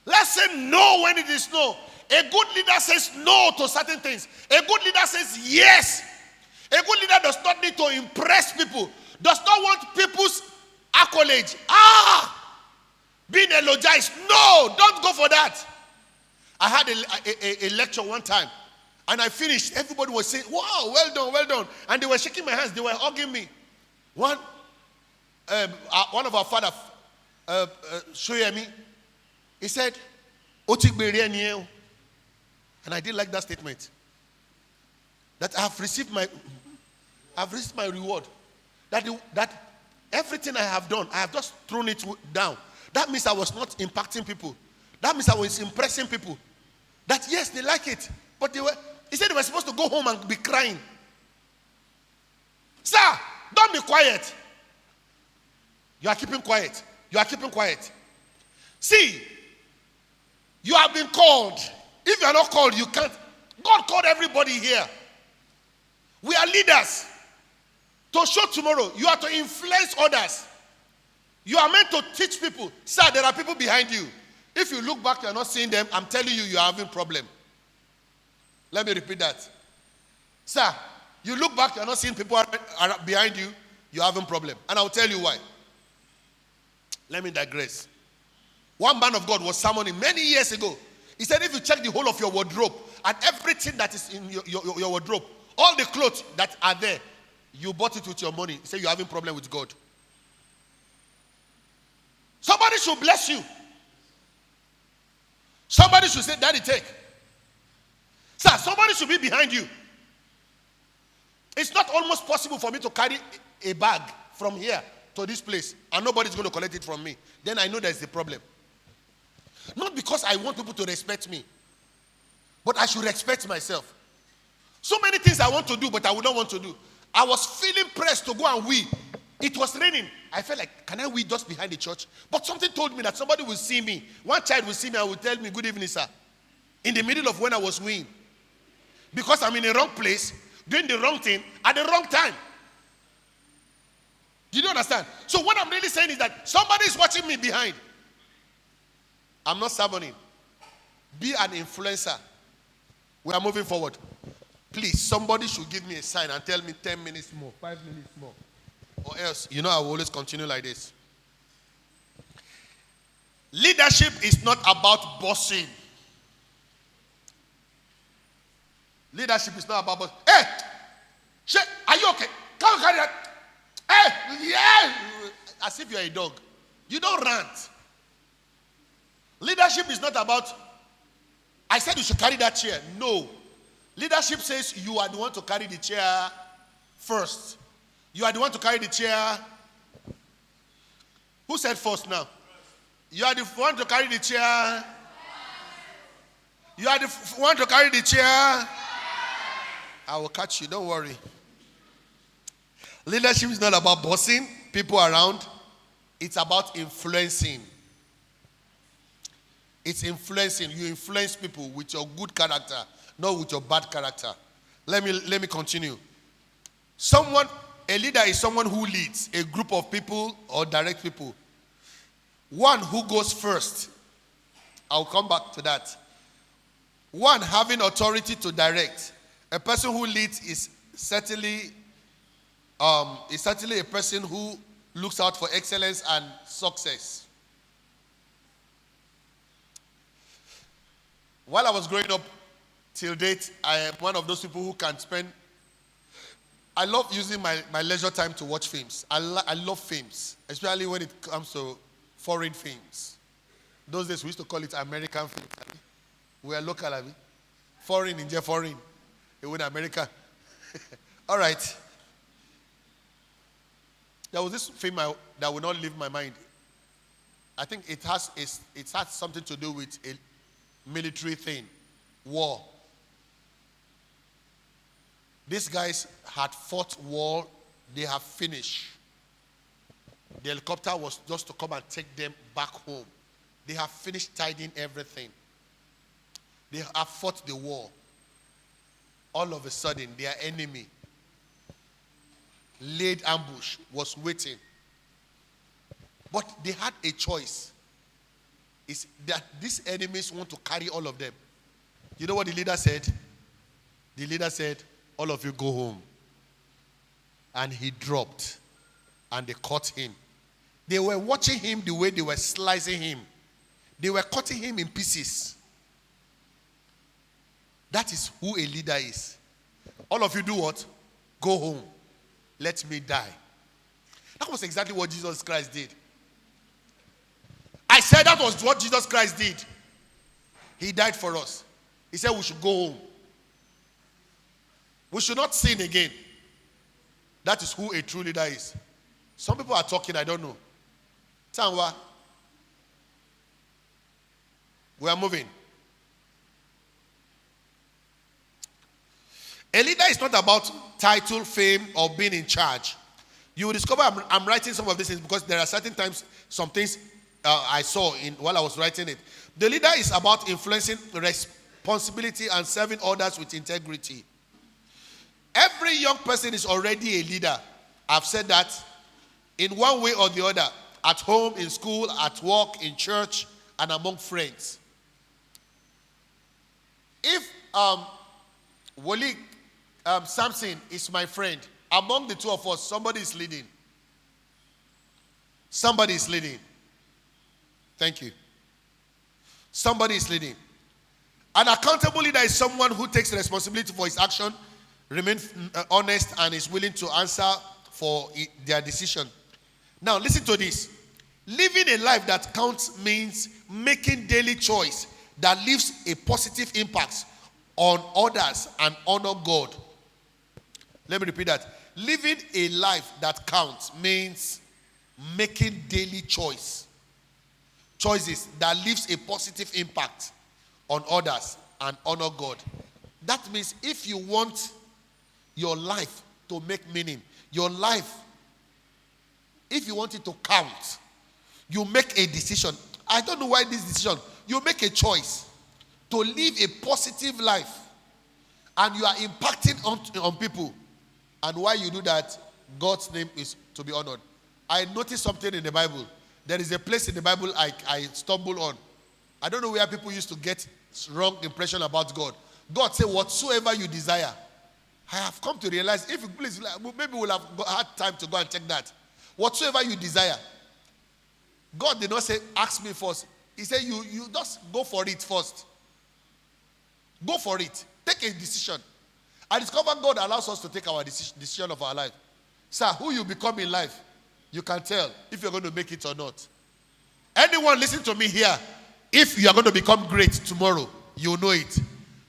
Let's say no when it is no. A good leader says no to certain things. A good leader says yes. A good leader does not need to impress people. Does not want people's accolades. Being eulogized. No, don't go for that. I had a lecture one time. And I finished. Everybody was saying, wow, well done, well done. And they were shaking my hands. They were hugging me. One of our fathers, Shoyemi, he said, and I did like that statement. That I have received my reward. That everything I have done, I have just thrown it down. That means I was not impacting people. That means I was impressing people. That yes, they like it. But he said they were supposed to go home and be crying. Sir, don't be quiet. You are keeping quiet. You are keeping quiet. See, you have been called. If you are not called, you can't. God called everybody here. We are leaders. To show tomorrow, you are to influence others. You are meant to teach people. Sir, there are people behind you. If you look back, you are not seeing them. I'm telling you, you are having a problem. Let me repeat that. Sir, you look back, you are not seeing people are behind you. You are having a problem. And I'll tell you why. Let me digress. One man of God was summoning many years ago. He said, if you check the whole of your wardrobe and everything that is in your wardrobe, all the clothes that are there, you bought it with your money. He said, you're having a problem with God. Somebody should bless you. Somebody should say, Daddy, take. Sir, somebody should be behind you. It's not almost possible for me to carry a bag from here to this place and nobody's going to collect it from me. Then I know there's a problem. Not because I want people to respect me, but I should respect myself. So many things I want to do, but I would not want to do. I was feeling pressed to go and weep. It was raining. I felt like, can I wait just behind the church? But something told me that somebody will see me. One child will see me and will tell me, good evening, sir. In the middle of when I was weeing. Because I'm in the wrong place, doing the wrong thing at the wrong time. Did you understand? So what I'm really saying is that somebody is watching me behind. I'm not saboting. Be an influencer. We are moving forward. Please, somebody should give me a sign and tell me 10 minutes more, 5 minutes more. Or else, I will always continue like this. Leadership is not about bossing. Leadership is not about bossing. Hey! Are you okay? Come carry that. Hey! Yeah! As if you're a dog. You don't rant. Leadership is not about, I said you should carry that chair. No. Leadership says you are the one to carry the chair first. You are the one to carry the chair. Who said first now? You are the one to carry the chair. You are the one to carry the chair. I will catch you, don't worry. Leadership is not about bossing people around. It's about influencing. It's influencing. You influence people with your good character, not with your bad character. Let me continue. A leader is someone who leads a group of people or direct people. One who goes first. I'll come back to that. One having authority to direct. A person who leads is certainly a person who looks out for excellence and success. While I was growing up till date, I am one of those people who can spend. I love using my leisure time to watch films. I love films, especially when it comes to foreign films. Those days we used to call it American films. We are local, foreign, India, foreign. In America. All right. There was this film that will not leave my mind. I think it has something to do with a military thing, war. These guys had fought war. They have finished. The helicopter was just to come and take them back home. They have finished tidying everything. They have fought the war. All of a sudden, their enemy laid ambush, was waiting. But they had a choice. It's that these enemies want to carry all of them. You know what the leader said? The leader said, all of you go home. And he dropped. And they caught him. They were watching him the way they were slicing him. They were cutting him in pieces. That is who a leader is. All of you do what? Go home. Let me die. That was exactly what Jesus Christ did. I said that was what Jesus Christ did. He died for us. He said we should go home. We should not sin again. That is who a true leader is. Some people are talking, I don't know. Tanwa. We are moving. A leader is not about title, fame, or being in charge. You will discover I'm writing some of these things because there are certain times, some things I saw while I was writing it. The leader is about influencing responsibility and serving others with integrity. Every young person is already a leader. I've said that in one way or the other. At home, in school, at work, in church, and among friends. If Wally Samson is my friend, among the two of us, somebody is leading. Somebody is leading. Thank you. Somebody is leading. An accountable leader is someone who takes responsibility for his action, remains honest, and is willing to answer for their decision. Now, listen to this. Living a life that counts means making daily choice that leaves a positive impact on others and honor God. Let me repeat that. Living a life that counts means making daily choices that leaves a positive impact on others and honor God. That means if you want your life to make meaning, your life If you want it to count, you make a decision. I don't know why this decision. You make a choice to live a positive life. And you are impacting on people. And why you do that, God's name is to be honored. I noticed something in the Bible. There is a place in the Bible I stumble on. I don't know where people used to get wrong impression about God. God said, whatsoever you desire. I have come to realize, if you please, maybe we'll have had time to go and check that. Whatsoever you desire. God did not say, ask me first. He said, you just go for it first. Go for it. Take a decision. I discover God allows us to take our decision of our life. Sir, who you become in life, you can tell if you're going to make it or not. Anyone listen to me here, if you are going to become great tomorrow, you know it.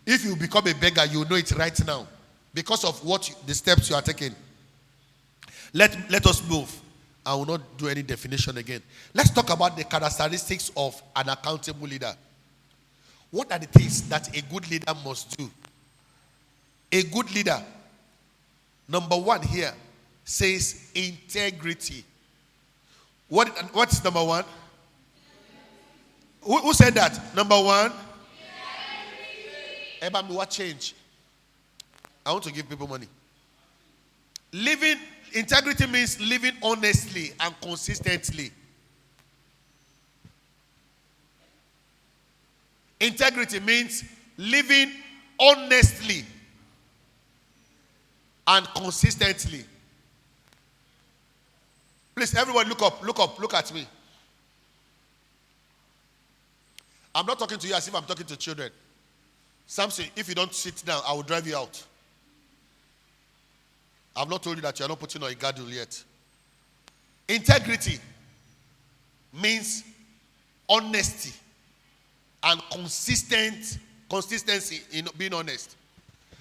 If you become a beggar, you know it right now. Because of the steps you are taking. Let us move. I will not do any definition again. Let's talk about the characteristics of an accountable leader. What are the things that a good leader must do? A good leader, number one here, says integrity. What's number one? Who said that? Number one? Ebami, what change? I want to give people money. Integrity means living honestly and consistently. Integrity means living honestly and consistently. Please, everyone look at me. I'm not talking to you as if I'm talking to children. Samson, if you don't sit down, I will drive you out. I've not told you that you are not putting on a girdle yet. Integrity means honesty and consistency in being honest.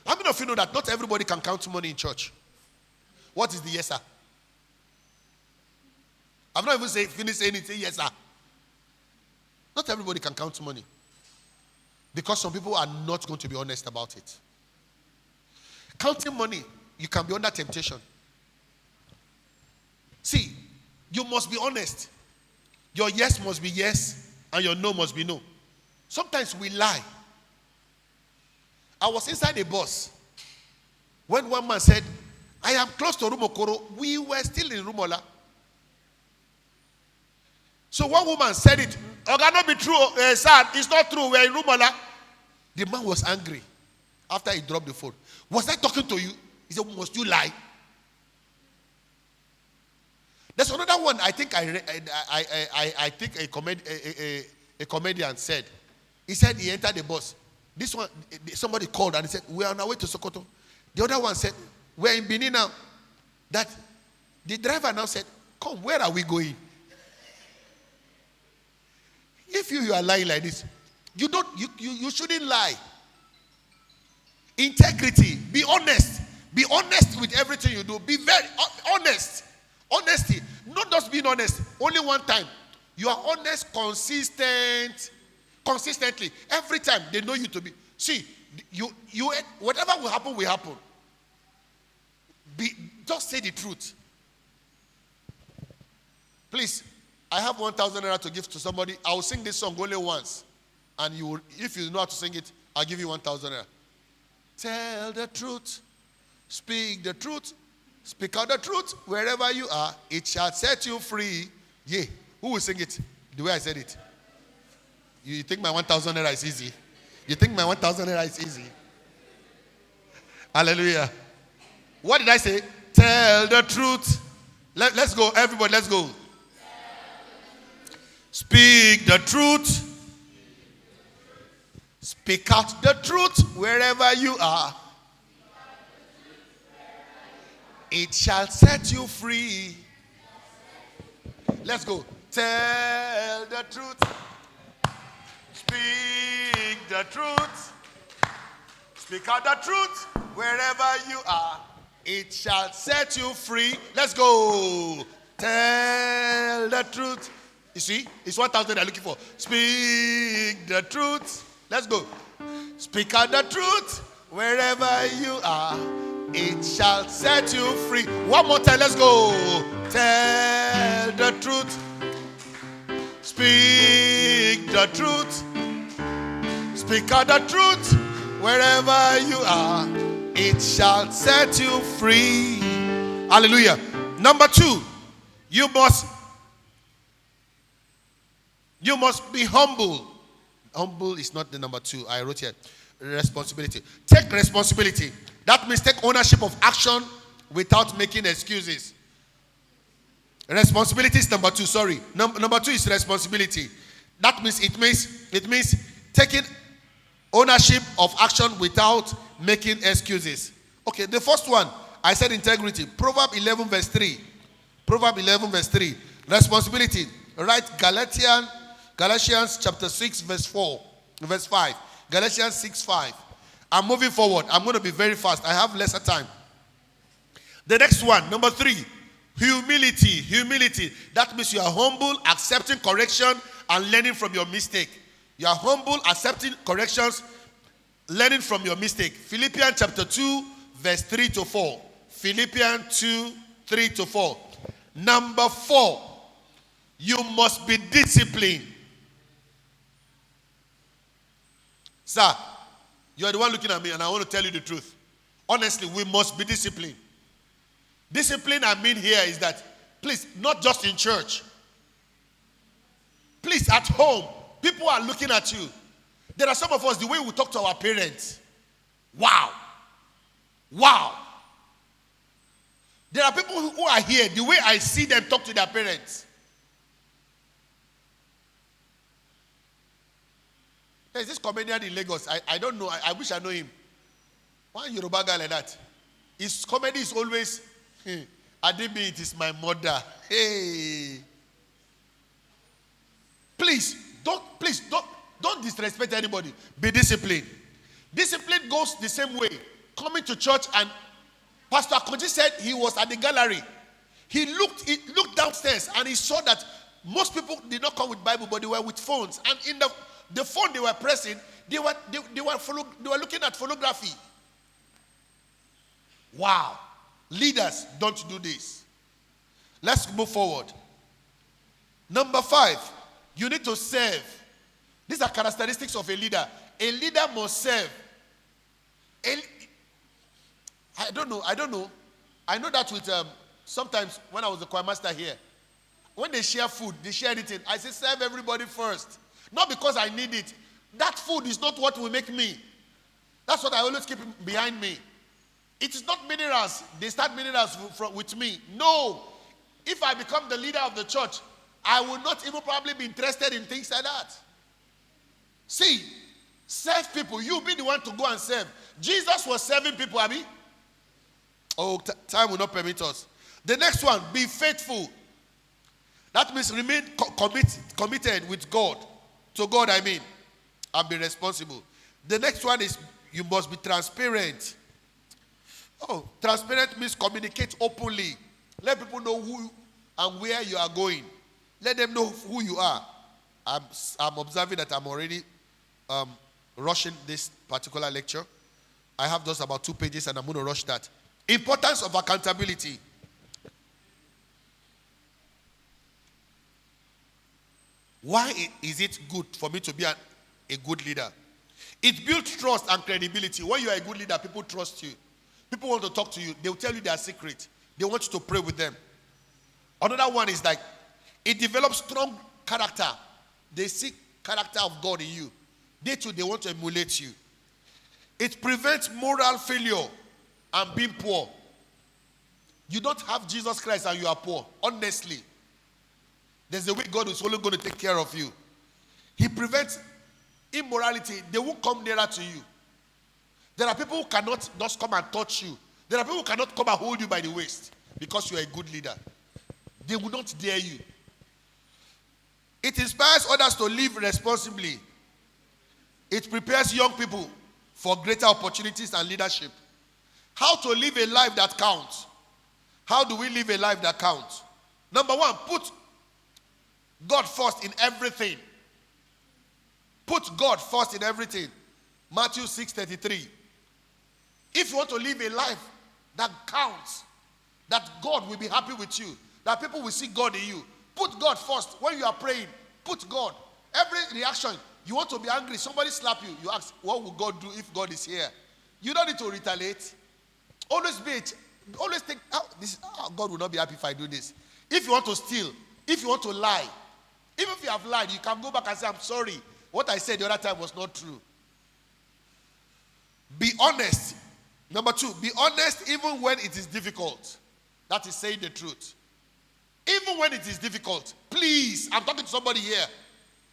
How many of you know that not everybody can count money in church? What is the yes, sir? I've not even finished saying it. Say yes, sir. Not everybody can count money. Because some people are not going to be honest about it. Counting money, you can be under temptation. See, you must be honest. Your yes must be yes, and your no must be no. Sometimes we lie. I was inside a bus when one man said, I am close to Rumokoro. We were still in Rumola. So one woman said it. Oh, cannot be true, sir. It's not true. We're in Rumola. The man was angry after he dropped the phone. Was I talking to you? He said, must you lie? There's another one I think I think a comedian said. He said he entered the bus. This one, somebody called and he said, we are on our way to Sokoto. The other one said, we're in Benin now. That the driver now said, come, where are we going? If you are lying like this, you shouldn't lie. Integrity, be honest. Be honest with everything you do. Be very honest. Honesty, not just being honest, only one time. You are honest, consistently. Every time they know you to be. See, you whatever will happen, will happen. Just say the truth. Please, I have 1,000 naira to give to somebody. I will sing this song only once. And if you know how to sing it, I'll give you 1,000 naira. Tell the truth. Speak the truth. Speak out the truth. Wherever you are, it shall set you free. Yeah. Who will sing it? The way I said it. You think my 1,000 naira is easy? You think my 1,000 naira is easy? Hallelujah. What did I say? Tell the truth. Let's go. Everybody, let's go. Speak the truth. Speak out the truth wherever you are. It shall set you free. Let's go. Tell the truth. Speak the truth. Speak out the truth wherever you are. It shall set you free. Let's go. Tell the truth. You see, it's 1,000 they're looking for. Speak the truth. Let's go. Speak out the truth wherever you are. It shall set you free. One more time, let's go. Tell the truth. Speak the truth. Speak out the truth. Wherever you are, it shall set you free. Hallelujah. Number 2, you must be humble. Humble is not the number 2. I wrote here. Responsibility. Take responsibility. That means take ownership of action without making excuses. Responsibility is number 2. Sorry. Number 2 is responsibility. That means it means taking ownership of action without making excuses. Okay, the first one, I said integrity. Proverbs 11 verse 3. Proverbs 11 verse 3. Responsibility. Right, Galatians chapter 6 verse 4. Verse 5. Galatians 6:5. I'm moving forward. I'm going to be very fast. I have lesser time. The next one, number 3. Humility. Humility. That means you are humble, accepting correction, and learning from your mistake. You are humble, accepting corrections, learning from your mistake. Philippians chapter 2, verse 3 to 4. Philippians 2, 3 to 4. Number 4, you must be disciplined. Sir, you are the one looking at me, and I want to tell you the truth. Honestly, we must be disciplined. Discipline I mean here is that, please, not just in church. Please, at home, people are looking at you. There are some of us, the way we talk to our parents. Wow. Wow. There are people who are here, the way I see them talk to their parents. There's this comedian in Lagos. I don't know. I wish I know him. One Yoruba guy like that. His comedy is always, Ademi, it is my mother. Hey. Please don't disrespect anybody. Be disciplined. Discipline goes the same way. Coming to church, and Pastor Akonji said he was at the gallery. He looked downstairs and he saw that most people did not come with Bible, but they were with phones. And in the phone they were pressing, they were looking at photography. Wow. Leaders don't do this. Let's move forward. Number 5, you need to serve. These are characteristics of a leader. A leader must serve. I don't know. I know that with sometimes when I was the choir master here, when they share food, they share anything. I say serve everybody first. Not because I need it. That food is not what will make me. That's what I always keep behind me. It is not minerals. They start minerals with me. No. If I become the leader of the church, I will not even probably be interested in things like that. See, serve people. You be the one to go and serve. Jesus was serving people, Abi. Oh, time will not permit us. The next one, be faithful. That means remain committed with God. To God, I mean. And be responsible. The next one is you must be transparent. Oh, transparent means communicate openly. Let people know who and where you are going. Let them know who you are. I'm observing that I'm already rushing this particular lecture. I have just about 2 pages and I'm going to rush that. Importance of accountability. Why is it good for me to be a good leader? It builds trust and credibility. When you are a good leader, people trust you. People want to talk to you. They will tell you their secret. They want you to pray with them. Another one is like, it develops strong character. They see character of God in you. They too, they want to emulate you. It prevents moral failure and being poor. You don't have Jesus Christ and you are poor. Honestly. There's a way God is only going to take care of you. He prevents immorality. They won't come nearer to you. There are people who cannot just come and touch you. There are people who cannot come and hold you by the waist because you are a good leader. They will not dare you. It inspires others to live responsibly. It prepares young people for greater opportunities and leadership. How to live a life that counts. How do we live a life that counts? Number 1, put God first in everything. Put God first in everything. Matthew 6:33. If you want to live a life that counts, that God will be happy with you, that people will see God in you. Put God first. When you are praying, put God. Every reaction, you want to be angry, somebody slap you, you ask, what will God do if God is here? You don't need to retaliate. Always think, God will not be happy if I do this. If you want to steal, if you want to lie, even if you have lied, you can go back and say, I'm sorry. What I said the other time was not true. Be honest. Number 2, be honest even when it is difficult. That is saying the truth. Even when it is difficult. Please, I'm talking to somebody here.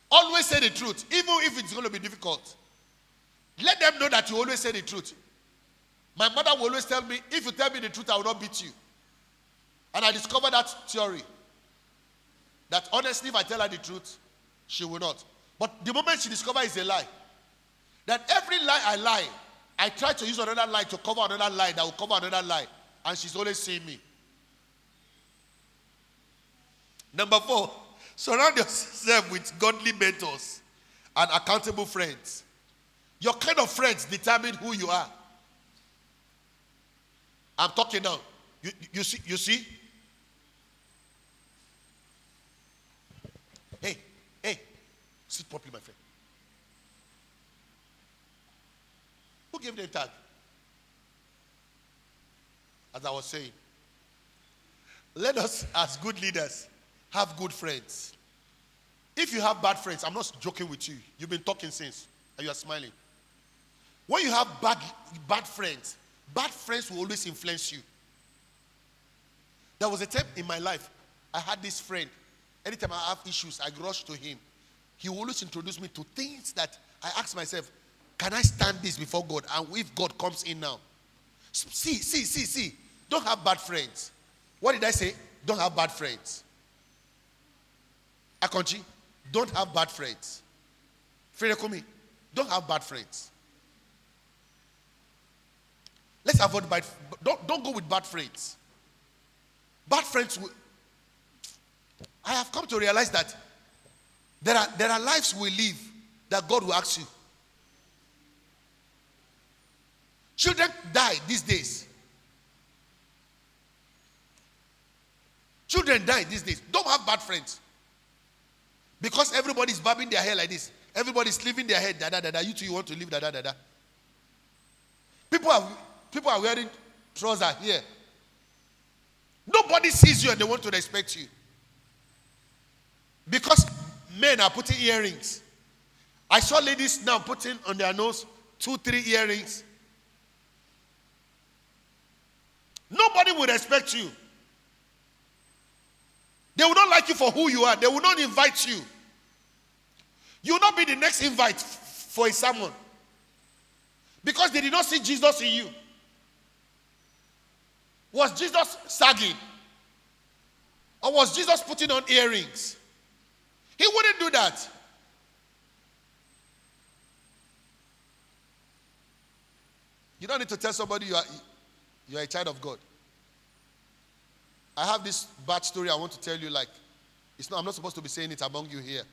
Always say the truth, even if it's going to be difficult. Let them know that you always say the truth. My mother will always tell me, if you tell me the truth, I will not beat you. And I discovered that theory. That honestly, if I tell her the truth, she will not. But the moment she discovers it's a lie, that every lie I lie, I try to use another lie to cover another lie that will cover another lie. And she's always seeing me. Number 4, surround yourself with godly mentors and accountable friends. Your kind of friends determine who you are. I'm talking now. You see? Hey, sit properly, my friend. Who gave them tag? As I was saying, let us, as good leaders, have good friends. If you have bad friends, I'm not joking with you. You've been talking since, and you are smiling. When you have bad friends will always influence you. There was a time in my life, I had this friend. Anytime I have issues, I rush to him. He will always introduce me to things that I ask myself, can I stand this before God? And if God comes in now. See. Don't have bad friends. What did I say? Don't have bad friends. Akonchi, don't have bad friends. Fredekumi, don't have bad friends. Let's avoid bad. Don't go with bad friends. Bad friends will. I have come to realize that there are lives we live that God will ask you. Children die these days. Children die these days. Don't have bad friends. Because everybody is bobbing their hair like this. Everybody is leaving their head. You too, you want to leave. People are wearing trousers here. Nobody sees you and they want to respect you. Because men are putting earrings. I saw ladies now putting on their nose 2, 3 earrings. Nobody will respect you. They will not like you for who you are. They will not invite you. You will not be the next invite for a sermon. Because they did not see Jesus in you. Was Jesus sagging? Or was Jesus putting on earrings? He wouldn't do that. You don't need to tell somebody you are a child of God. I have this bad story I want to tell you, I'm not supposed to be saying it among you here.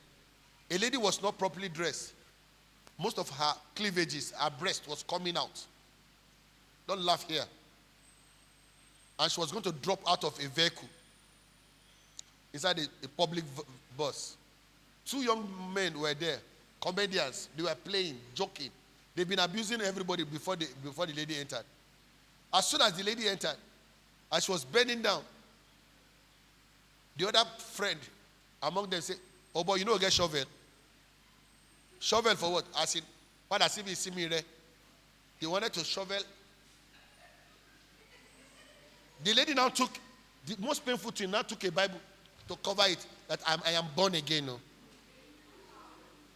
A lady was not properly dressed. Most of her cleavages, her breast was coming out. Don't laugh here. And she was going to drop out of a vehicle inside a public bus. 2 young men were there, comedians. They were playing, joking. They've been abusing everybody before the lady entered. As soon as the lady entered, as she was bending down, the other friend among them said, "Oh boy, you know, get shovel." Shovel for what? I said, "What does he see me there?" They wanted to shovel. The lady now took, the most painful thing, now took a Bible to cover it, that I am born again. No?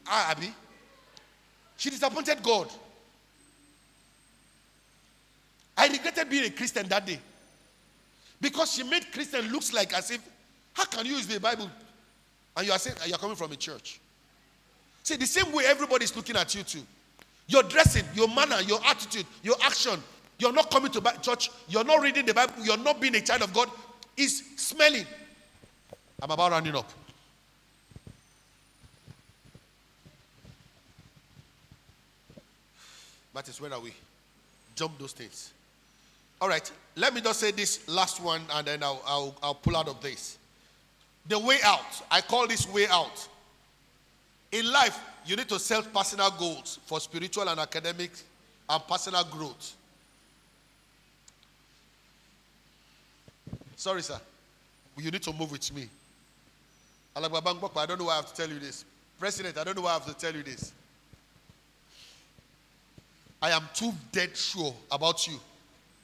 Abby. She disappointed God. I regretted being a Christian that day. Because she made Christian looks like as if, how can you use the Bible and you are saying you are coming from a church? See, the same way everybody is looking at you too. Your dressing, your manner, your attitude, your action, you're not coming to church, you're not reading the Bible, you're not being a child of God, is smelling. I'm about rounding up. But where are we? Jump those things. All right. Let me just say this last one, and then I'll pull out of this. The way out. I call this way out. In life, you need to set personal goals for spiritual and academic and personal growth. Sorry, sir. You need to move with me. I don't know why I have to tell you this. President, I don't know why I have to tell you this. I am too dead sure about you.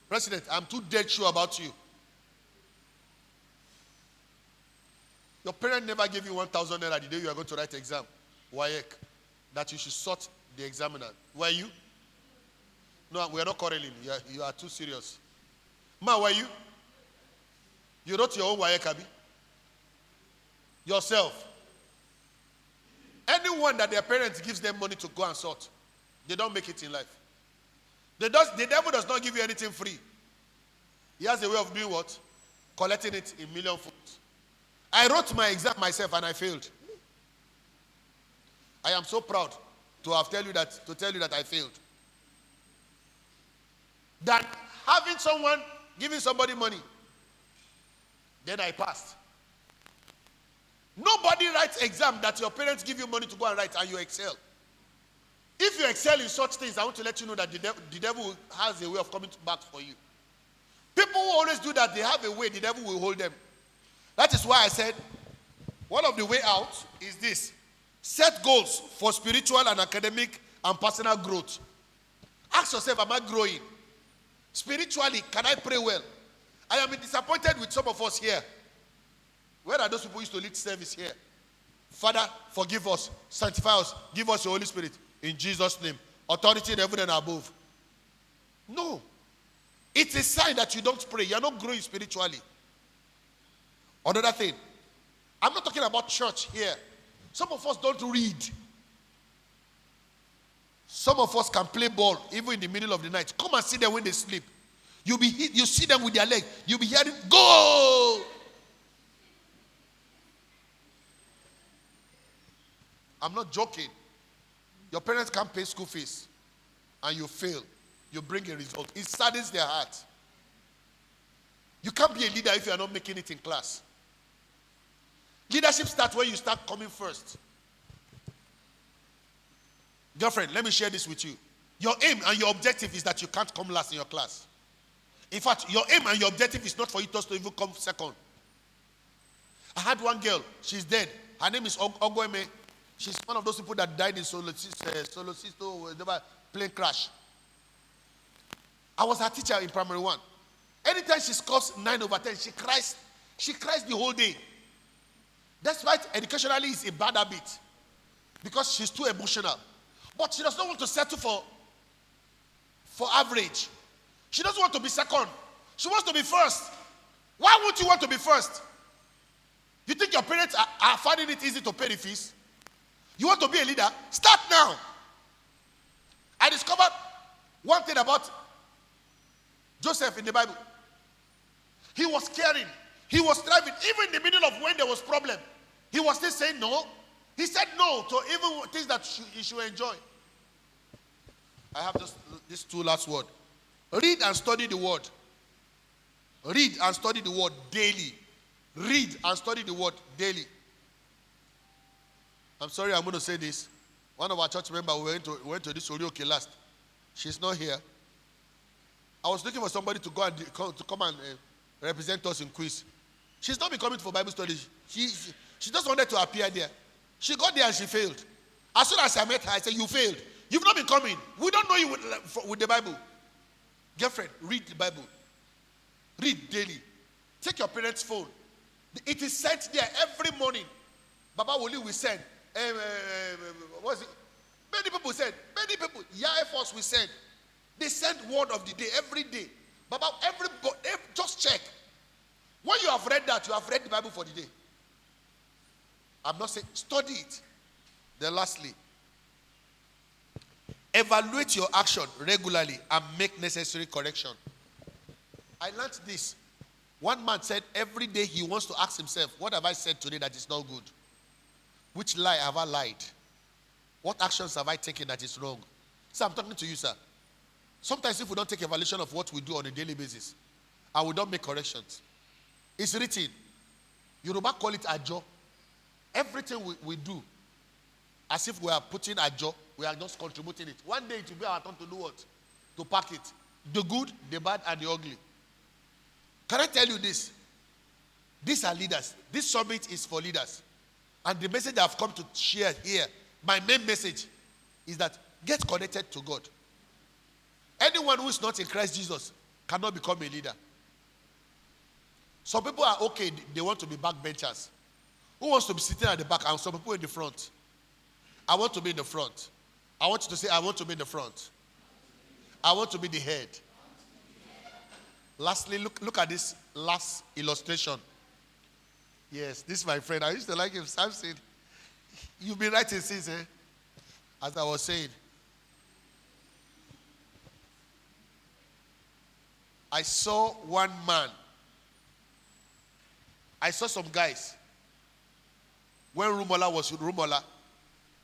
President, I'm too dead sure about you. Your parent never gave you 1,000 naira the day you are going to write exam. WAEC. That you should sort the examiner. Were you? No, we are not quarreling. You are too serious. Ma, were you? You wrote your own WAEC, Abi? Yourself. Anyone that their parents gives them money to go and sort, they don't make it in life. The devil does not give you anything free. He has a way of doing what? Collecting it in million folds. I wrote my exam myself and I failed. I am so proud to tell you that I failed. Than having someone giving somebody money. Then I passed. Nobody writes exam that your parents give you money to go and write and you excel. If you excel in such things, I want to let you know that the devil has a way of coming back for you. People who always do that, they have a way, the devil will hold them. That is why I said, one of the way out is this. Set goals for spiritual and academic and personal growth. Ask yourself, am I growing? Spiritually, can I pray well? I am disappointed with some of us here. Where are those people who used to lead service here? Father, forgive us, sanctify us, give us your Holy Spirit. In Jesus' name. Authority in heaven and above. No. It's a sign that you don't pray. You're not growing spiritually. Another thing. I'm not talking about church here. Some of us don't read. Some of us can play ball even in the middle of the night. Come and see them when they sleep. You see them with their leg. You'll be hearing, go! I'm not joking. Your parents can't pay school fees and you fail. You bring a result. It saddens their heart. You can't be a leader if you are not making it in class. Leadership starts when you start coming first. Girlfriend, let me share this with you. Your aim and your objective is that you can't come last in your class. In fact, your aim and your objective is not for you to even come second. I had one girl. She's dead. Her name is Ogweme. She's one of those people that died in Solocisto plane crash. I was her teacher in primary 1. Anytime she scores 9 over 10, she cries. She cries the whole day. Despite educationally it's a bad habit. Because she's too emotional. But she does not want to settle for average. She doesn't want to be second. She wants to be first. Why would you want to be first? You think your parents are finding it easy to pay the fees? You want to be a leader? Start now. I discovered one thing about Joseph in the Bible. He was caring. He was striving. Even in the middle of when there was problem, he was still saying no. He said no to even things that he should enjoy. I have just these two last words. Read and study the word. Read and study the word daily. Read and study the word daily. I'm sorry, I'm going to say this. One of our church members, we went to this Orioke last. She's not here. I was looking for somebody to come and represent us in quiz. She's not been coming for Bible study. She just wanted to appear there. She got there and she failed. As soon as I met her, I said, you failed. You've not been coming. We don't know you with the Bible. Girlfriend, read the Bible. Read daily. Take your parents' phone. It is sent there every morning. Baba Woli will send. What is it? Many people said. Many people. Air Force will send. They send word of the day every day. Baba, everybody, just check. When you have read that, you have read the Bible for the day. I'm not saying study it. Then lastly, evaluate your action regularly and make necessary correction. I learned this. One man said every day he wants to ask himself, what have I said today that is not good? Which lie have I lied? What actions have I taken that is wrong? So I'm talking to you, sir. Sometimes if we don't take evaluation of what we do on a daily basis, and we don't make corrections, it's written. Yoruba call it ajo. Everything we do, as if we are putting ajo, we are just contributing it. One day it will be our turn to do what? To pack it. The good, the bad, and the ugly. Can I tell you this? These are leaders. This summit is for leaders. And the message I've come to share here, my main message, is that get connected to God. Anyone who is not in Christ Jesus cannot become a leader. Some people are okay, they want to be backbenchers. Who wants to be sitting at the back? And some people in the front. I want to be in the front. I want you to say, I want to be in the front. I want to be the head. Lastly, look at this last illustration. Yes, this is my friend. I used to like him. Samson. You've been writing since, as I was saying. I saw one man. I saw some guys. When Rumola was with Rumola,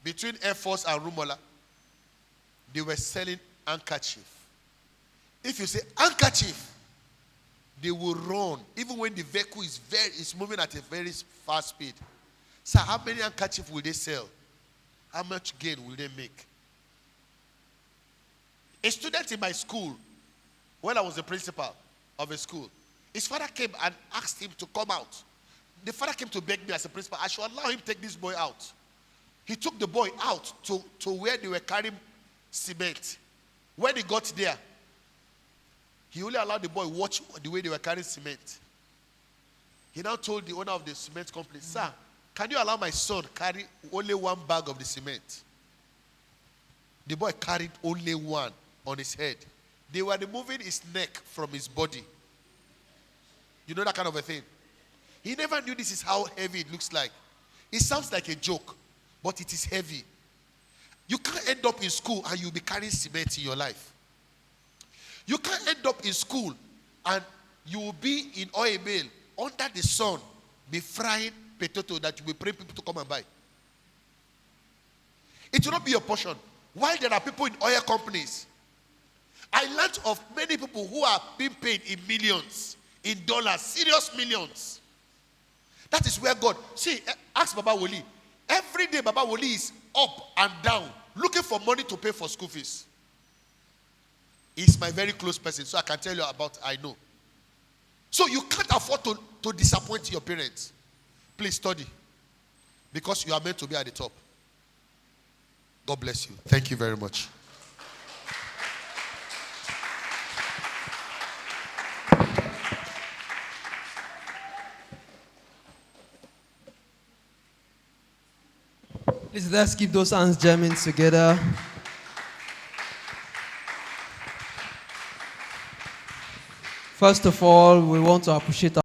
between Air Force and Rumola, they were selling handkerchief. If you say handkerchief, they will run, even when the vehicle is moving at a very fast speed. So how many handkerchiefs will they sell? How much gain will they make? A student in my school, when I was the principal of a school, his father came and asked him to come out. The father came to beg me as a principal, I should allow him to take this boy out. He took the boy out to where they were carrying cement. When he got there, he only allowed the boy watch the way they were carrying cement. He now told the owner of the cement company, sir, can you allow my son carry only one bag of the cement? The boy carried only one on his head. They were removing his neck from his body. You know that kind of a thing. He never knew this is how heavy it looks like. It sounds like a joke, but it is heavy. You can't end up in school and you'll be carrying cement in your life. You can't end up in school and you will be in oil mill under the sun, be frying potato that you will pray people to come and buy. It will not be your portion. While there are people in oil companies, I learned of many people who are being paid in millions, in dollars, serious millions. That is where God, see, ask Baba Woli. Every day Baba Woli is up and down, looking for money to pay for school fees. He's my very close person, so I can tell you about, I know. So you can't afford to disappoint your parents. Please study, because you are meant to be at the top. God bless you. Thank you very much.
Please, let's keep those hands jamming together. First of all, we want to appreciate